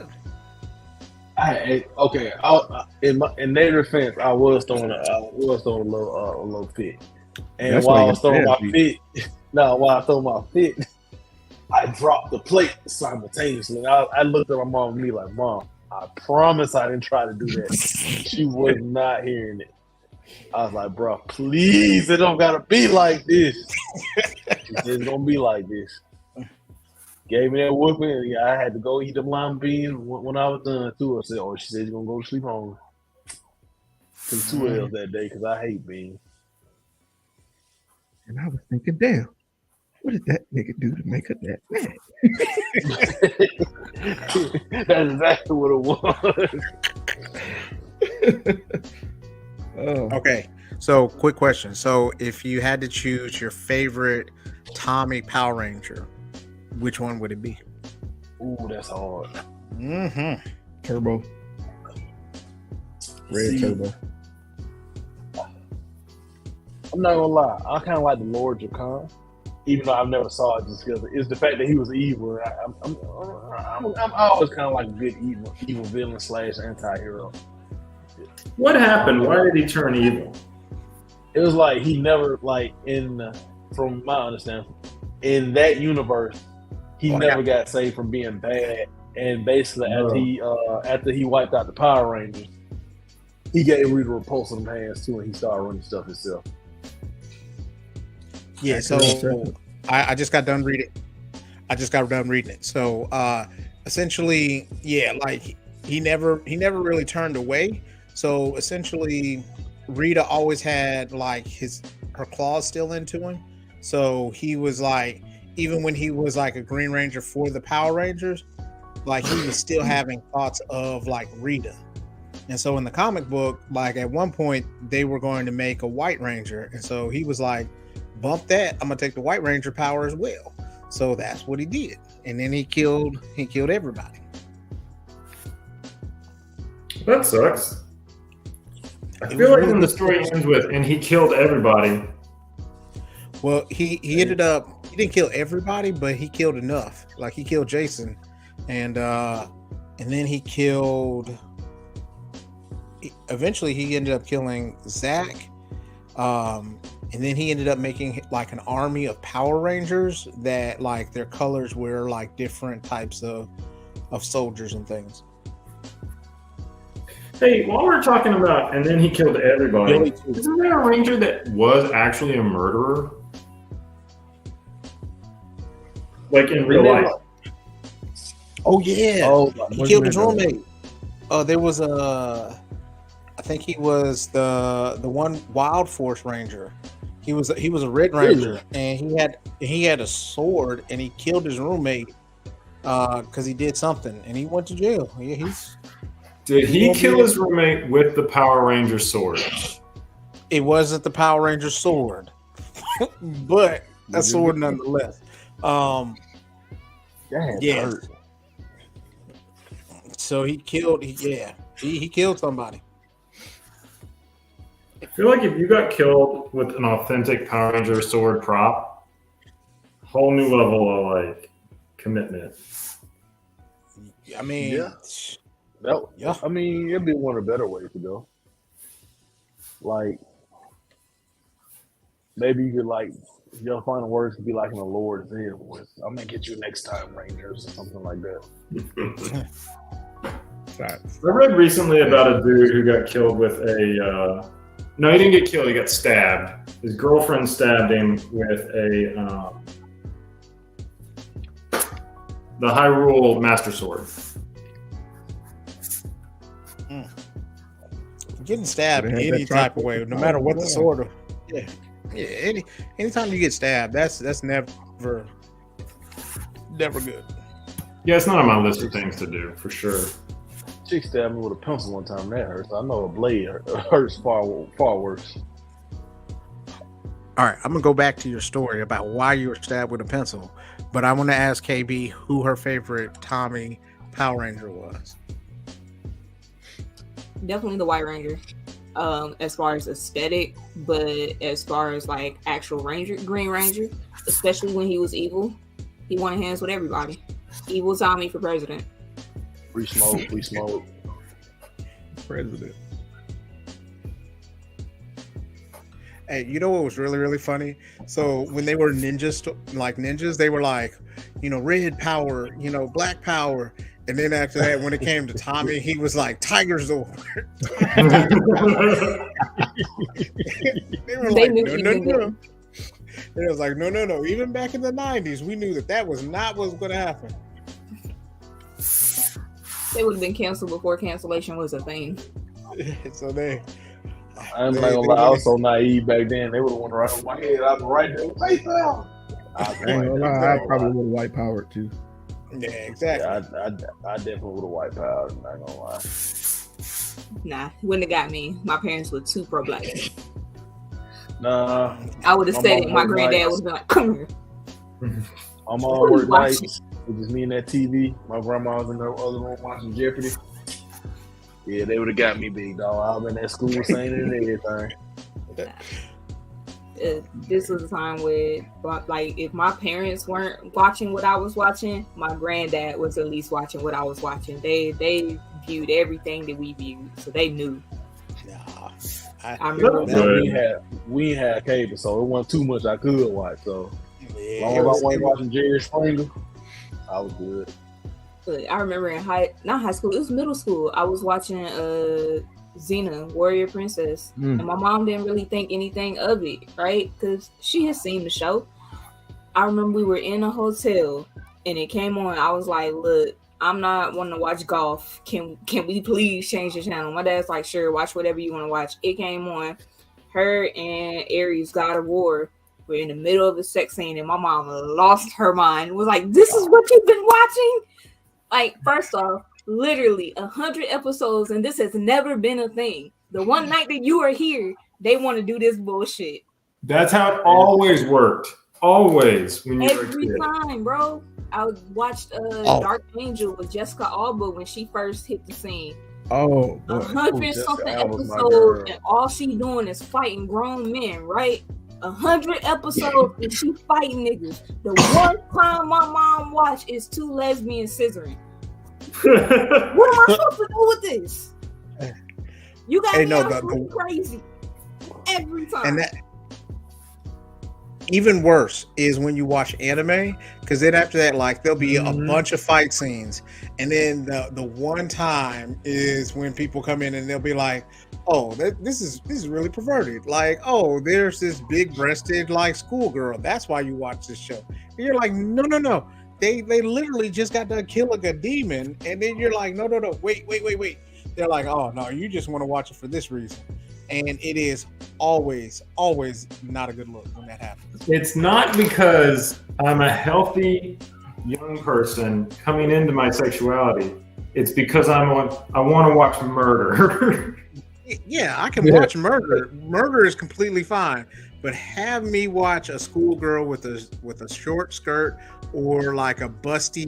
In their defense, I was throwing a little fit, and That's while why I was throwing my fit, I dropped the plate simultaneously. I looked at my mom and me like, "Mom, I promise I didn't try to do that." She was not hearing it. I was like, "Bro, please, it don't gotta be like this." She said, "It's gonna be like this." Gave me that whooping, and I had to go eat the lima beans when I was done too. I said, "Oh," she said, "You're gonna go to sleep home." Took 2 L's that day because I hate beans. And I was thinking, damn, what did that nigga do to make her that mad? That's exactly what it was. Okay, so quick question. So if you had to choose your favorite Tommy Power Ranger, which one would it be? Ooh, that's hard. Mm-hmm. Turbo. Red Turbo. I'm not gonna lie, I kind of like the Lord Jacon, even though I've never saw it just because it's the fact that he was evil. I'm always kind of like a good evil villain / anti-hero. What happened? Why did he turn evil? It was like he never from my understanding, in that universe, he never got saved from being bad. And basically, after he wiped out the Power Rangers, he gave Rita Repulsa them hands too, and he started running stuff himself. Yeah, so I just got done reading. it. So essentially, yeah, like he never really turned away. So essentially, Rita always had like her claws still into him. So he was like, even when he was like a Green Ranger for the Power Rangers, like he was still having thoughts of like Rita. And so in the comic book, like at one point they were going to make a White Ranger, and so he was like, bump that, I'm gonna take the White Ranger power as well. So that's what he did, and then he killed everybody. That sucks. I feel like when the story ends with "and he killed everybody." Well, he ended up, he didn't kill everybody, but he killed enough. Like he killed Jason, and then he killed. Eventually, he ended up killing Zach. And then he ended up making like an army of Power Rangers that like their colors were like different types of soldiers and things. Hey, while we're talking about and then he killed everybody, isn't there a Ranger that was actually a murderer? Like in real life? Oh yeah. Oh, he killed his roommate. There was I think he was the one Wild Force Ranger. He was a Red Ranger, and he had a sword, and he killed his roommate because he did something, and he went to jail. Yeah, Did he kill his roommate with the Power Ranger sword? It wasn't the Power Ranger sword, but a sword nonetheless. That had Yeah. hurt. So he killed. He killed somebody. I feel like if you got killed with an authentic Power Ranger sword prop, whole new level of like commitment. I mean, Yeah. I mean, it'd be one of the better ways to go. Like, maybe you could like your final words could be like in the Lord Zed voice. I'm gonna get you next time, Rangers, or something like that. I read recently about a dude who got killed with a. No, he didn't get killed. He got stabbed. His girlfriend stabbed him with the Hyrule Master Sword. getting stabbed They had any that type of trifle. way, no matter what the Yeah. sort of anytime you get stabbed, that's never good. Yeah, it's not on my list of things to do for sure. Chick stabbed me with a pencil one time. That hurts. I know a blade hurts far worse. All right, I'm gonna go back to your story about why you were stabbed with a pencil, but I want to ask KB who her favorite Tommy Power Ranger was. Definitely the White Ranger. As far as aesthetic, but as far as like actual Ranger, Green Ranger, especially when he was evil, he wanted hands with everybody. Evil Tommy for president. Free smoke. President. Hey, you know what was really, really funny? So when they were ninjas, they were like, red power, black power. And then after that, when it came to Tommy, he was like Tiger Zord. They were They like, knew no. even then. It was like, no. Even back in the 90s, we knew that was not what was going to happen. They would have been canceled before cancellation was a thing. So I'm not gonna lie, I was so naive back then. They would have won right over my head. I was right there. Face down. I ain't gonna lie, I probably would have white powered too. yeah, exactly. Yeah, I definitely would have wiped out. I'm not gonna lie. Nah, wouldn't have got me. My parents were too pro-black. Nah, I would have My said mom it. My was granddad nice. would have been like, "Come here." my mom What are you worked watching? nights. It was just me and that TV. My grandma was in the other room watching Jeopardy. Yeah, they would have got me, big dog. I've been at school saying it and everything. This was a time where, like, if my parents weren't watching what I was watching, my granddad was at least watching what I was watching. They viewed everything that we viewed, so they knew. Nah, I remember That's that. good. We had cable, so it wasn't too much I could watch. So as long yeah, as I wasn't watching Jerry Springer, I was good. But I remember in not high school, it was middle school. I was watching Xena, Warrior Princess, and my mom didn't really think anything of it, right? Because she had seen the show. I remember we were in a hotel and it came on. I was like, "Look, I'm not wanting to watch golf. Can we please change the channel?" My dad's like, "Sure, watch whatever you want to watch." It came on. Her and Ares God of War were in the middle of a sex scene, and my mom lost her mind. Was like, "This is what you've been watching?" Like, first off, literally 100 episodes, and this has never been a thing. The one night that you are here, they want to do this bullshit. That's how it always worked. Always when you were a Every kid. time, bro. I watched Dark Angel with Jessica Alba when she first hit the scene. Oh, boy. 100 Jessica something Alba's my episodes, girl. and all she doing is fighting grown men, right? 100 episodes and she fighting niggas. The one time my mom watched is two lesbians scissoring. What am I supposed to do with this? You got Hey, me no, absolutely crazy every time. and that even worse is when you watch anime, because then after that, like, there'll be a bunch of fight scenes, and then the one time is when people come in and they'll be like, "Oh, this is really perverted." Like, "Oh, there's this big-breasted like schoolgirl. That's why you watch this show." And you're like, "No. They literally just got done killing a demon," and then you're like, "No. Wait. They're like, "Oh no, you just want to watch it for this reason," and it is always not a good look when that happens. It's not because I'm a healthy young person coming into my sexuality. It's because I want to watch murder. Yeah, I can watch murder. Murder is completely fine, but have me watch a schoolgirl with a short skirt or like a busty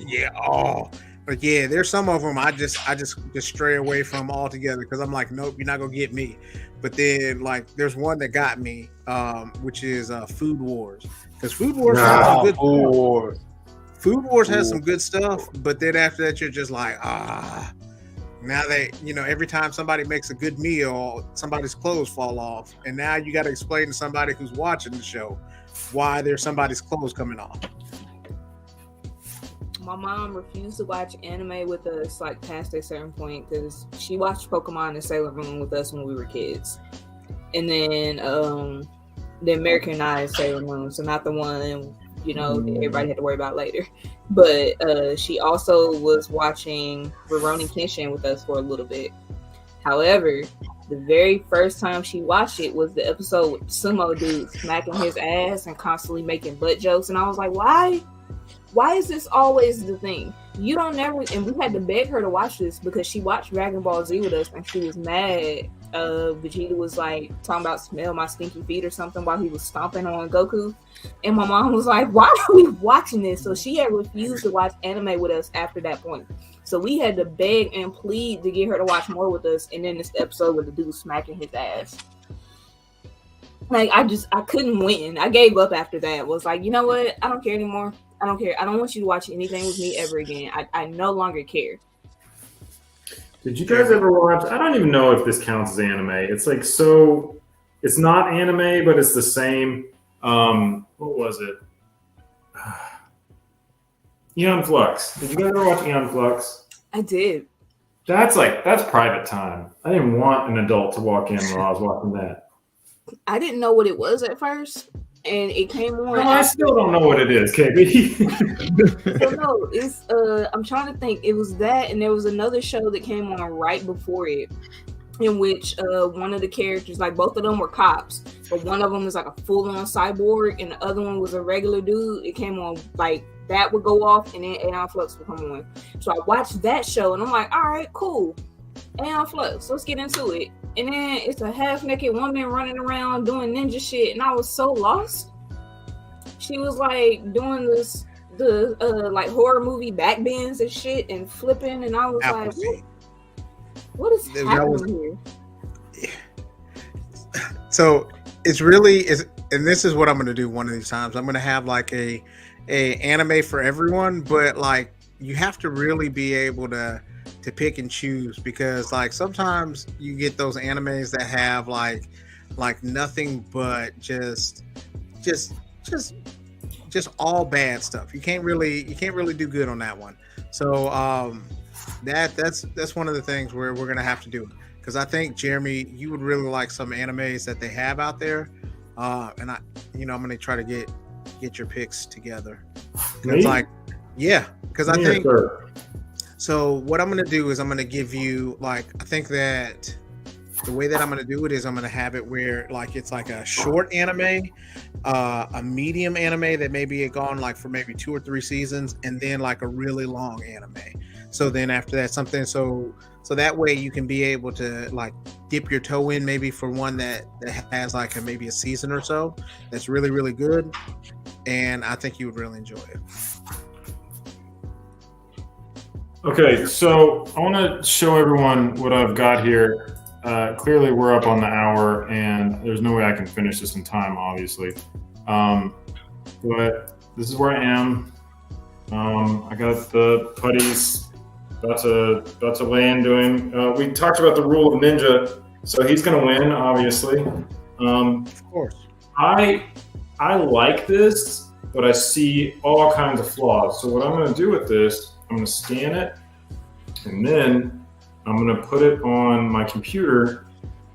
yeah. Oh, but yeah, there's some of them I just stray away from altogether because I'm like, nope, you're not gonna get me. But then like there's one that got me, which is Food Wars, because Food Wars has some good stuff. Food Wars has some good stuff, but then after that you're just like now every time somebody makes a good meal, somebody's clothes fall off, and now you got to explain to somebody who's watching the show why there's somebody's clothes coming off. My mom refused to watch anime with us like past a certain point because she watched Pokemon and Sailor Moon with us when we were kids, and then the Americanized Sailor Moon, so not the one that everybody had to worry about later. But she also was watching Rurouni Kenshin with us for a little bit. However, the very first time she watched it was the episode with Sumo Dude smacking his ass and constantly making butt jokes, and I was like, why is this always the thing? You don't never, and we had to beg her to watch this because she watched Dragon Ball Z with us and she was mad. Vegeta was like talking about smell my stinky feet or something while he was stomping on Goku. And my mom was like, why are we watching this? So she had refused to watch anime with us after that point. So we had to beg and plead to get her to watch more with us. And then this episode with the dude smacking his ass. Like, I couldn't win. I gave up after that. Was like, you know what? I don't care anymore. I don't care. I don't want you to watch anything with me ever again. I no longer care. Did you guys ever watch? I don't even know if this counts as anime. It's like it's not anime, but it's the same. What was it? Aeon Flux. Did you guys ever watch Aeon Flux? I did. That's private time. I didn't want an adult to walk in while I was watching that. I didn't know what it was at first, and it came on. No, I still don't know what it is, KB. So no, it's I'm trying to think. It was that, and there was another show that came on right before it, in which one of the characters, like both of them were cops, but one of them was like a full-on cyborg, and the other one was a regular dude. It came on like that would go off, and then Aeon Flux would come on. So I watched that show, and I'm like, all right, cool, Aeon Flux, let's get into it. And then it's a half-naked woman running around doing ninja shit, and I was so lost. She was like doing the like horror movie backbends and shit and flipping, and I was like, what is happening here? So it's really and this is what I'm gonna do one of these times. I'm gonna have like a anime for everyone, but like you have to really be able to pick and choose, because like sometimes you get those animes that have like nothing but just all bad stuff. You can't really do good on that one. So that's one of the things where we're gonna have to do it, because I think, Jeremy, you would really like some animes that they have out there, and I'm gonna try to get your picks together. Because I think. Sure. So what I'm going to do is I'm going to give you, like, I think that the way that I'm going to do it is I'm going to have it where like it's like a short anime, a medium anime that maybe it gone like for maybe 2 or 3 seasons, and then like a really long anime. So then after that something, so that way you can be able to like dip your toe in maybe for one that has like maybe a season or so that's really, really good. And I think you would really enjoy it. Okay, so I want to show everyone what I've got here. Clearly, we're up on the hour, and there's no way I can finish this in time, obviously. But this is where I am. I got the putties about to land doing. We talked about the rule of ninja, so he's going to win, obviously. Of course. I like this, but I see all kinds of flaws. So what I'm going to do with this, I'm going to scan it, and then I'm going to put it on my computer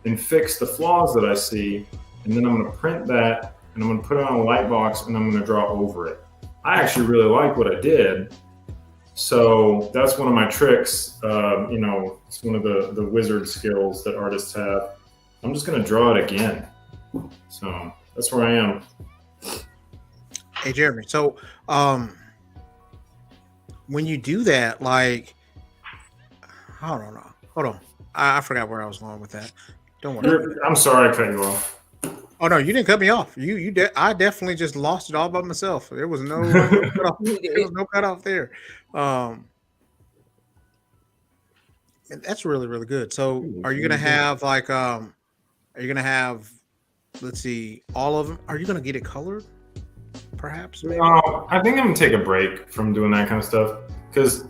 and fix the flaws that I see, and then I'm going to print that, and I'm going to put it on a light box, and I'm going to draw over it. I actually really like what I did, so that's one of my tricks. It's one of the wizard skills that artists have. I'm just going to draw it again. So that's where I am. Hey, Jeremy, so when you do that, like, hold on. I forgot where I was going with that. Don't worry. I'm sorry I cut you off. Oh no, you didn't cut me off. I definitely just lost it all by myself. There was no cutoff. There was no cutoff there. And that's really, really good. So are you gonna have like are you gonna have, let's see, all of them? Are you gonna get it colored? Perhaps maybe? I think I'm gonna take a break from doing that kind of stuff because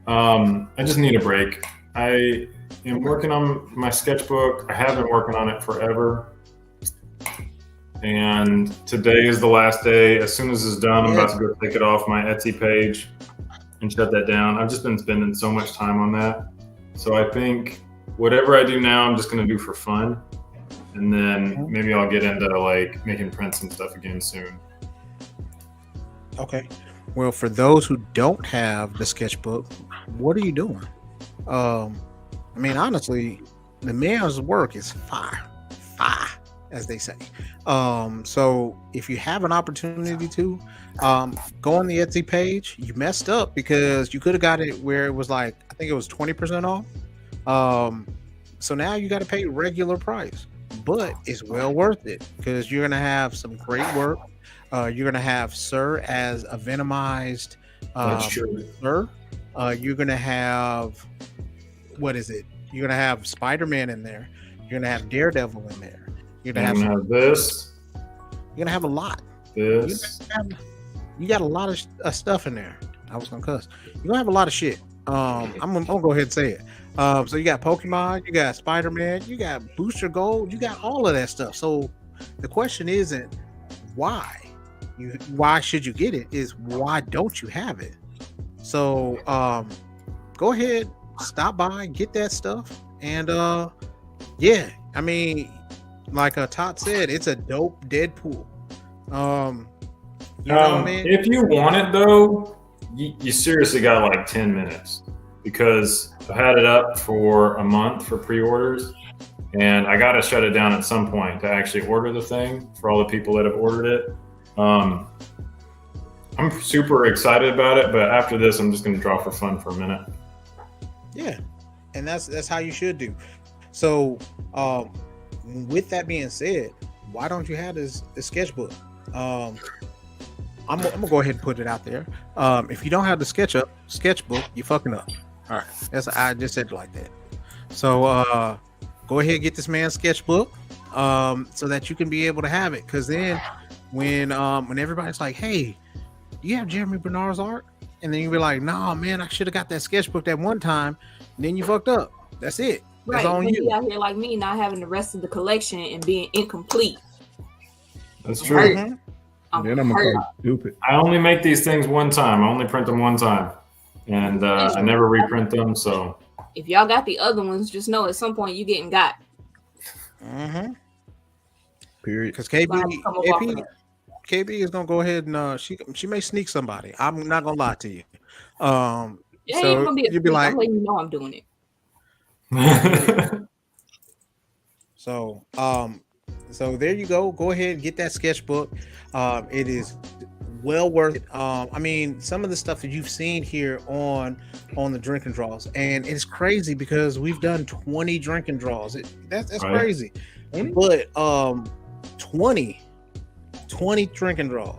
I just need a break. I am working on my sketchbook. I have been working on it forever. And today is the last day. As soon as it's done, I'm about to go take it off my Etsy page and shut that down. I've just been spending so much time on that. So I think whatever I do now, I'm just going to do for fun. And then maybe I'll get into like making prints and stuff again soon. Okay. Well, for those who don't have the sketchbook, what are you doing? I mean, honestly, the man's work is fire, as they say. So if you have an opportunity to go on the Etsy page, you messed up because you could have got it where it was like, I think it was 20% off. So now you got to pay regular price, but it's well worth it because you're going to have some great work. You're going to have Sir as a venomized Sir. You're going to have, what is it? You're going to have Spider-Man in there. You're going to have Daredevil in there. You're going to have this. You're going to have a lot. This. You got a lot of stuff in there. I was going to cuss. You're going to have a lot of shit. I'm going to go ahead and say it. So you got Pokemon, you got Spider-Man, you got Booster Gold, you got all of that stuff. So the question isn't why should you get it, is why don't you have it? So go ahead, stop by, get that stuff, and yeah, I mean, like Todd said, it's a dope Deadpool. You know what I mean? If you want it though, you seriously got like 10 minutes because I've had it up for a month for pre-orders, and I got to shut it down at some point to actually order the thing for all the people that have ordered it. I'm super excited about it, but after this, I'm just going to draw for fun for a minute. Yeah, and that's how you should do. So, with that being said, why don't you have this sketchbook? I'm gonna go ahead and put it out there. If you don't have the sketchbook, you fucking up. All right, I just said it like that. So, go ahead and get this man's sketchbook, so that you can be able to have it. Because then, when everybody's like, "Hey, do you have Jeremy Bernard's art?" and then you be like, "Nah, man, I should have got that sketchbook that one time," and then you fucked up. That's it. That's right. on you. Out here like me, not having the rest of the collection and being incomplete. That's true. Then I'm gonna call stupid. I only make these things one time. I only print them one time, and I never reprint them. So if y'all got the other ones, just know at some point you getting got. Period. Because KB is gonna go ahead and she may sneak somebody. I'm not gonna lie to you. Yeah, so you'd be like, I'm letting you know I'm doing it. So there you go. Go ahead and get that sketchbook. It is well worth it. I mean, some of the stuff that you've seen here on the drink and draws, and it's crazy because we've done 20 drink and draws. That's right. Crazy. But 20 drink and draw.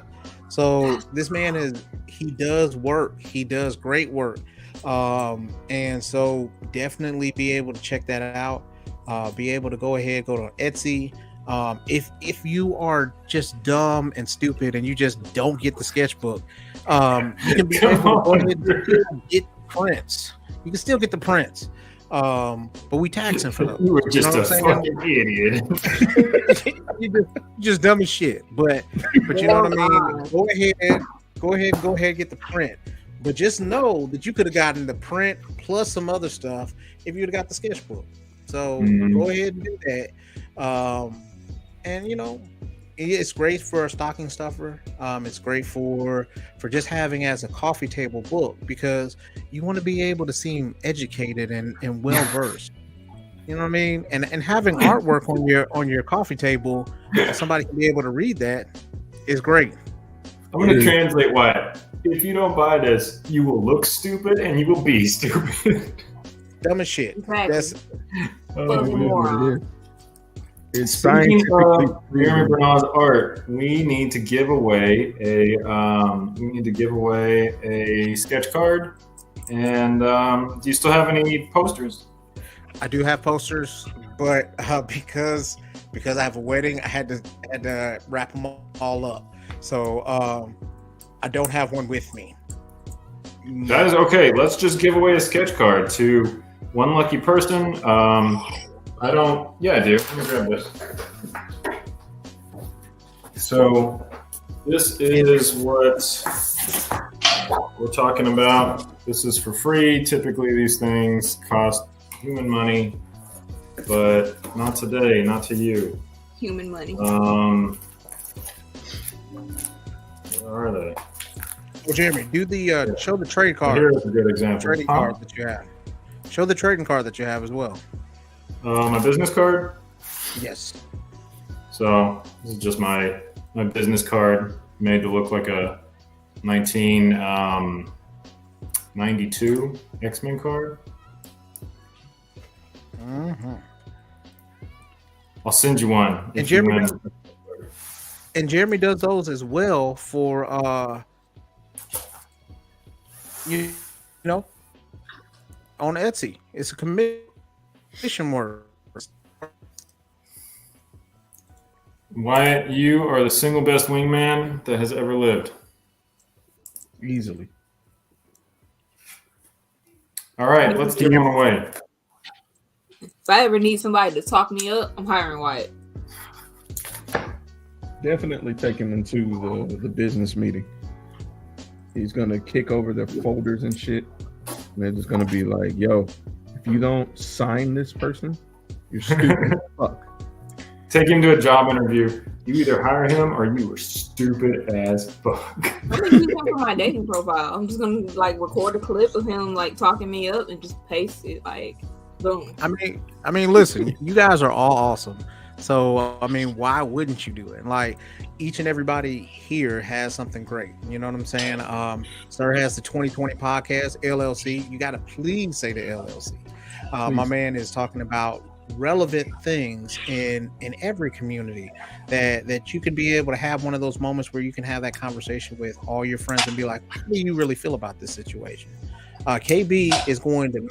So this man he does work. He does great work. And so definitely be able to check that out. Be able to go ahead, go to Etsy. If you are just dumb and stupid and you just don't get the sketchbook, you can be able to go ahead and get prints. You can still get the prints. But we taxing for those. You were just a fucking idiot. you just dumb as shit. But you know what I mean? Go ahead, get the print. But just know that you could have gotten the print plus some other stuff if you'd have got the sketchbook. So go ahead and do that. And you know, it's great for a stocking stuffer. It's great for just having as a coffee table book because you want to be able to seem educated and well versed. You know what I mean? And having artwork on your coffee table, somebody can be able to read that is great. I'm going to translate why. If you don't buy this, you will look stupid and you will be stupid. Dumb as shit. Exactly. That's Fucking moron. It's Speaking scientifically of Jeremy Bernard's art, we need to give away a sketch card. And do you still have any posters? I do have posters, but because I have a wedding, I had to wrap them all up. So I don't have one with me. That is okay. Let's just give away a sketch card to one lucky person. I don't. Yeah, I do. Let me grab this. So this is what we're talking about. This is for free. Typically, these things cost human money, but not today. Not to you. Human money. Where are they? Well, Jeremy, do the show the trade card. Here's a good example. Trading card that you have. Show the trading card that you have as well. My business card. Yes. So this is just my business card, made to look like a 1992 X-Men card. Mm-hmm. I'll send you one. And Jeremy does those as well for you know, on Etsy. It's a commission work. Wyatt, you are the single best wingman that has ever lived. easily. All right, let's give one away. If I ever need somebody to talk me up, I'm hiring Wyatt. Definitely take him into the business meeting. He's gonna kick over their folders and shit. And they're just gonna be like, "Yo, if you don't sign this person, you're stupid as fuck." Take him to a job interview. You either hire him or you were stupid as fuck. I'm gonna use him for my dating profile. I'm just gonna like record a clip of him like talking me up and just paste it like boom. I mean, listen, you guys are all awesome. So I mean, why wouldn't you do it? Like each and everybody here has something great. You know what I'm saying? Sir has the 2020 podcast LLC. You got to please say the LLC. My man is talking about relevant things in every community that you can be able to have one of those moments where you can have that conversation with all your friends and be like, how do you really feel about this situation? KB is going to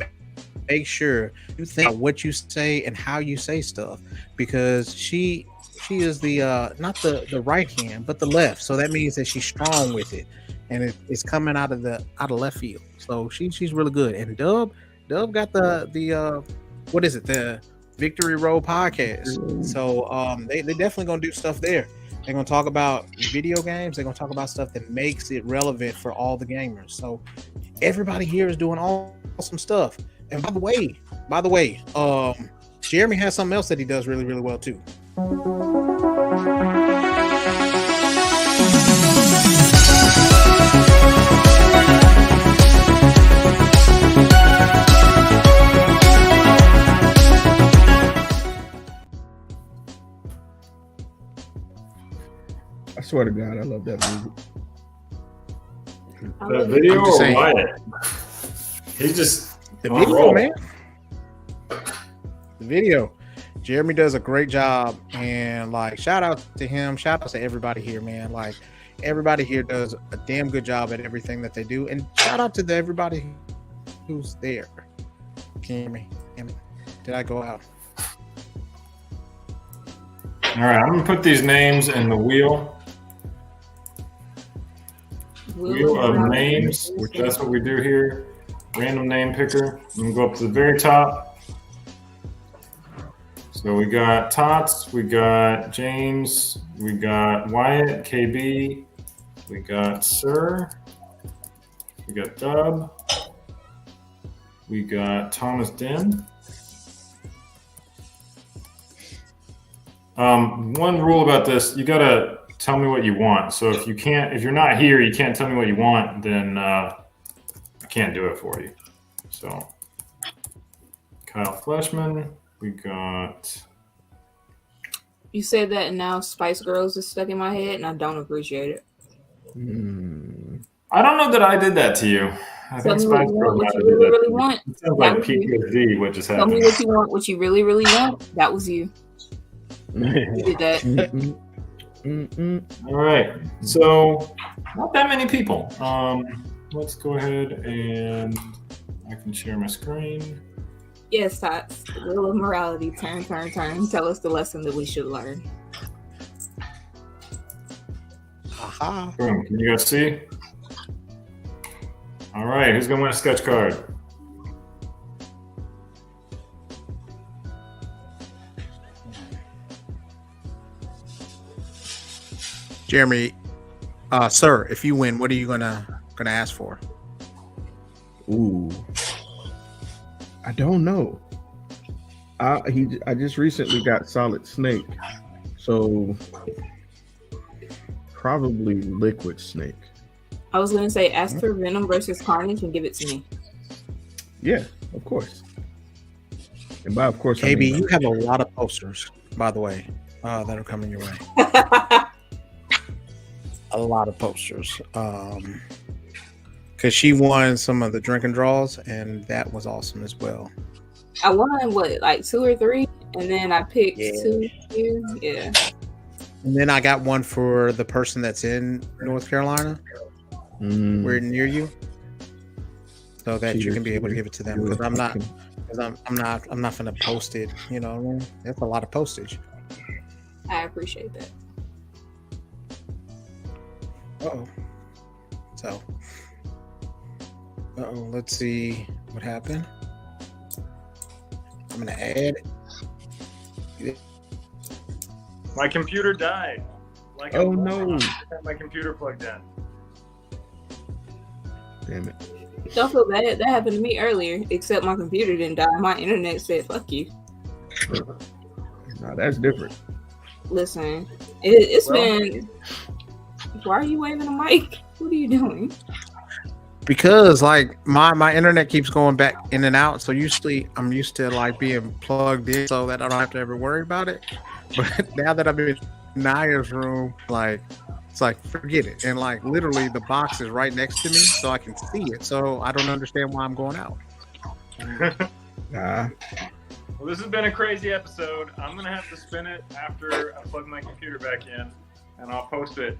make sure you think about what you say and how you say stuff, because she is the not the right hand but the left, so that means that she's strong with it, and it's coming out of left field. So she's really good. And Dub got the what is it, the Victory Road podcast. So they definitely gonna do stuff there. They're gonna talk about video games. They're gonna talk about stuff that makes it relevant for all the gamers. So everybody here is doing awesome stuff. And by the way, Jeremy has something else that he does really, really well too. I swear to God, I love that movie. The video I'm just or saying. Wyatt? He's just The on a video, roll. man. The video. Jeremy does a great job, and like shout out to him, shout out to everybody here, man. Like everybody here does a damn good job at everything that they do, and shout out to everybody who's there. Can you hear me? Did I go out? All right, I'm gonna put these names in the wheel of names. That's what we do here. Random name picker. I'm gonna go up to the very top. So we got Tots, we got James, we got Wyatt, KB, we got Sir, we got Dub, we got Thomas Den. One rule about this, you gotta tell me what you want. So if you're not here, you can't tell me what you want, then I can't do it for you. So Kyle Fleshman. We got. You said that, and now Spice Girls is stuck in my head, and I don't appreciate it. I don't know that I did that to you. I Tell think me what Spice you Girls want, what might you have did really, that. really too. want. It sounds That like was you. PTSD, what just Tell me happened. what you want, what you really, really want. That was you. You did that. Mm-mm. Mm-mm. All right. So not that many people. Let's go ahead and I can share my screen. Yes, Tots. The wheel of morality. Turn. Tell us the lesson that we should learn. Aha. Boom. Can you guys see? All right. Who's gonna win a sketch card? Jeremy, sir, if you win, what are you gonna ask for? Ooh, I don't know. I just recently got Solid Snake, so probably Liquid Snake. I was gonna say ask for Venom versus Carnage and give it to me. Yeah, of course. And by of course, I KB, mean, you have a lot of posters, by the way, that are coming your way. A lot of posters. Because she won some of the drink and draws, and that was awesome as well. I won what, like 2 or 3, and then I picked Yeah. 2 here. Yeah. And then I got one for the person that's in North Carolina. We're near you, so that you can be able to give it to them. Because I'm not gonna post it. You know, what I mean? That's a lot of postage. I appreciate that. So, let's see what happened. I'm gonna add. My computer died. Like Oh, no. I had my computer plugged in. damn it. Don't feel bad. That happened to me earlier. Except my computer didn't die. My internet said "fuck you." Nah, that's different. Listen, it's been. Why are you waving a mic? What are you doing? Because like my internet keeps going back in and out, so usually I'm used to like being plugged in so that I don't have to ever worry about it. But now that I'm in Naya's room, like it's like forget it, and like literally the box is right next to me, so I can see it. So I don't understand why I'm going out. Nah. Well, this has been a crazy episode. I'm gonna have to spin it after I plug my computer back in, and I'll post it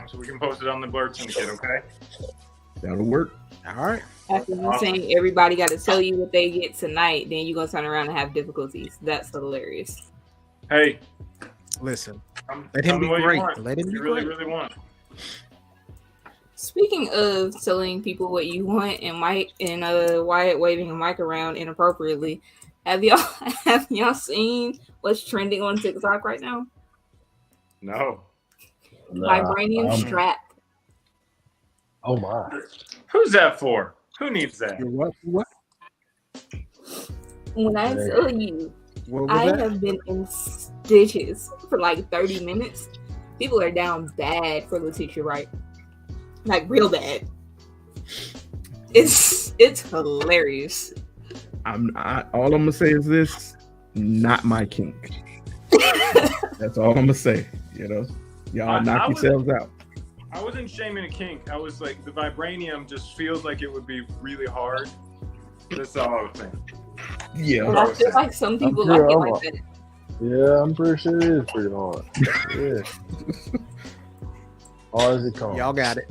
so we can post it on the Blerd Syndicate. Okay? That'll work. All right. After you saying everybody got to tell you what they get tonight, then you're gonna turn around and have difficulties. That's hilarious. Hey, Listen, let him be great. Let him be You really, great. really want. Speaking of telling people what you want and Wyatt waving a mic around inappropriately, have y'all seen what's trending on TikTok right now? No. Vibranium strap. Oh my. Who's that for? Who needs that? What? When I tell you, What was I that? have been in stitches for like 30 minutes. People are down bad for Letitia Wright. Like real bad. It's hilarious. All I'm gonna say is this: not my kink. That's all I'm gonna say. You know, y'all knock yourselves out. I wasn't shaming a kink. I was like, the vibranium just feels like it would be really hard. That's all I was saying. Yeah. But I feel like some people sure like it I'm like that. Yeah, I'm pretty sure it is pretty hard. Yeah. Hard as it comes. Y'all got it.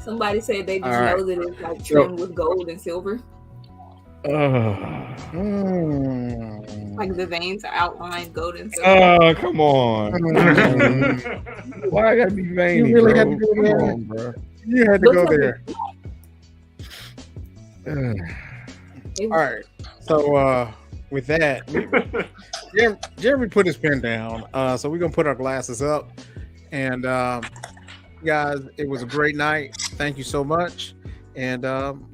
Somebody said they just All right. know that it's like trimmed with gold and silver. Like the veins are outlined gold and silver. Come on. Why I gotta be veiny, You really bro? had to go Come there. on, bro. You had to go there. It was- All right. So with that, Jeremy put his pen down. So we're gonna put our glasses up. And guys, it was a great night. Thank you so much. And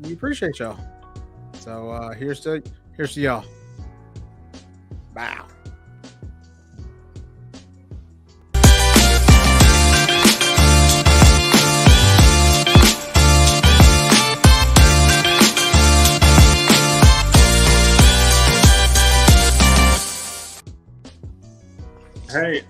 we appreciate y'all. So here's to y'all. Wow. Hey,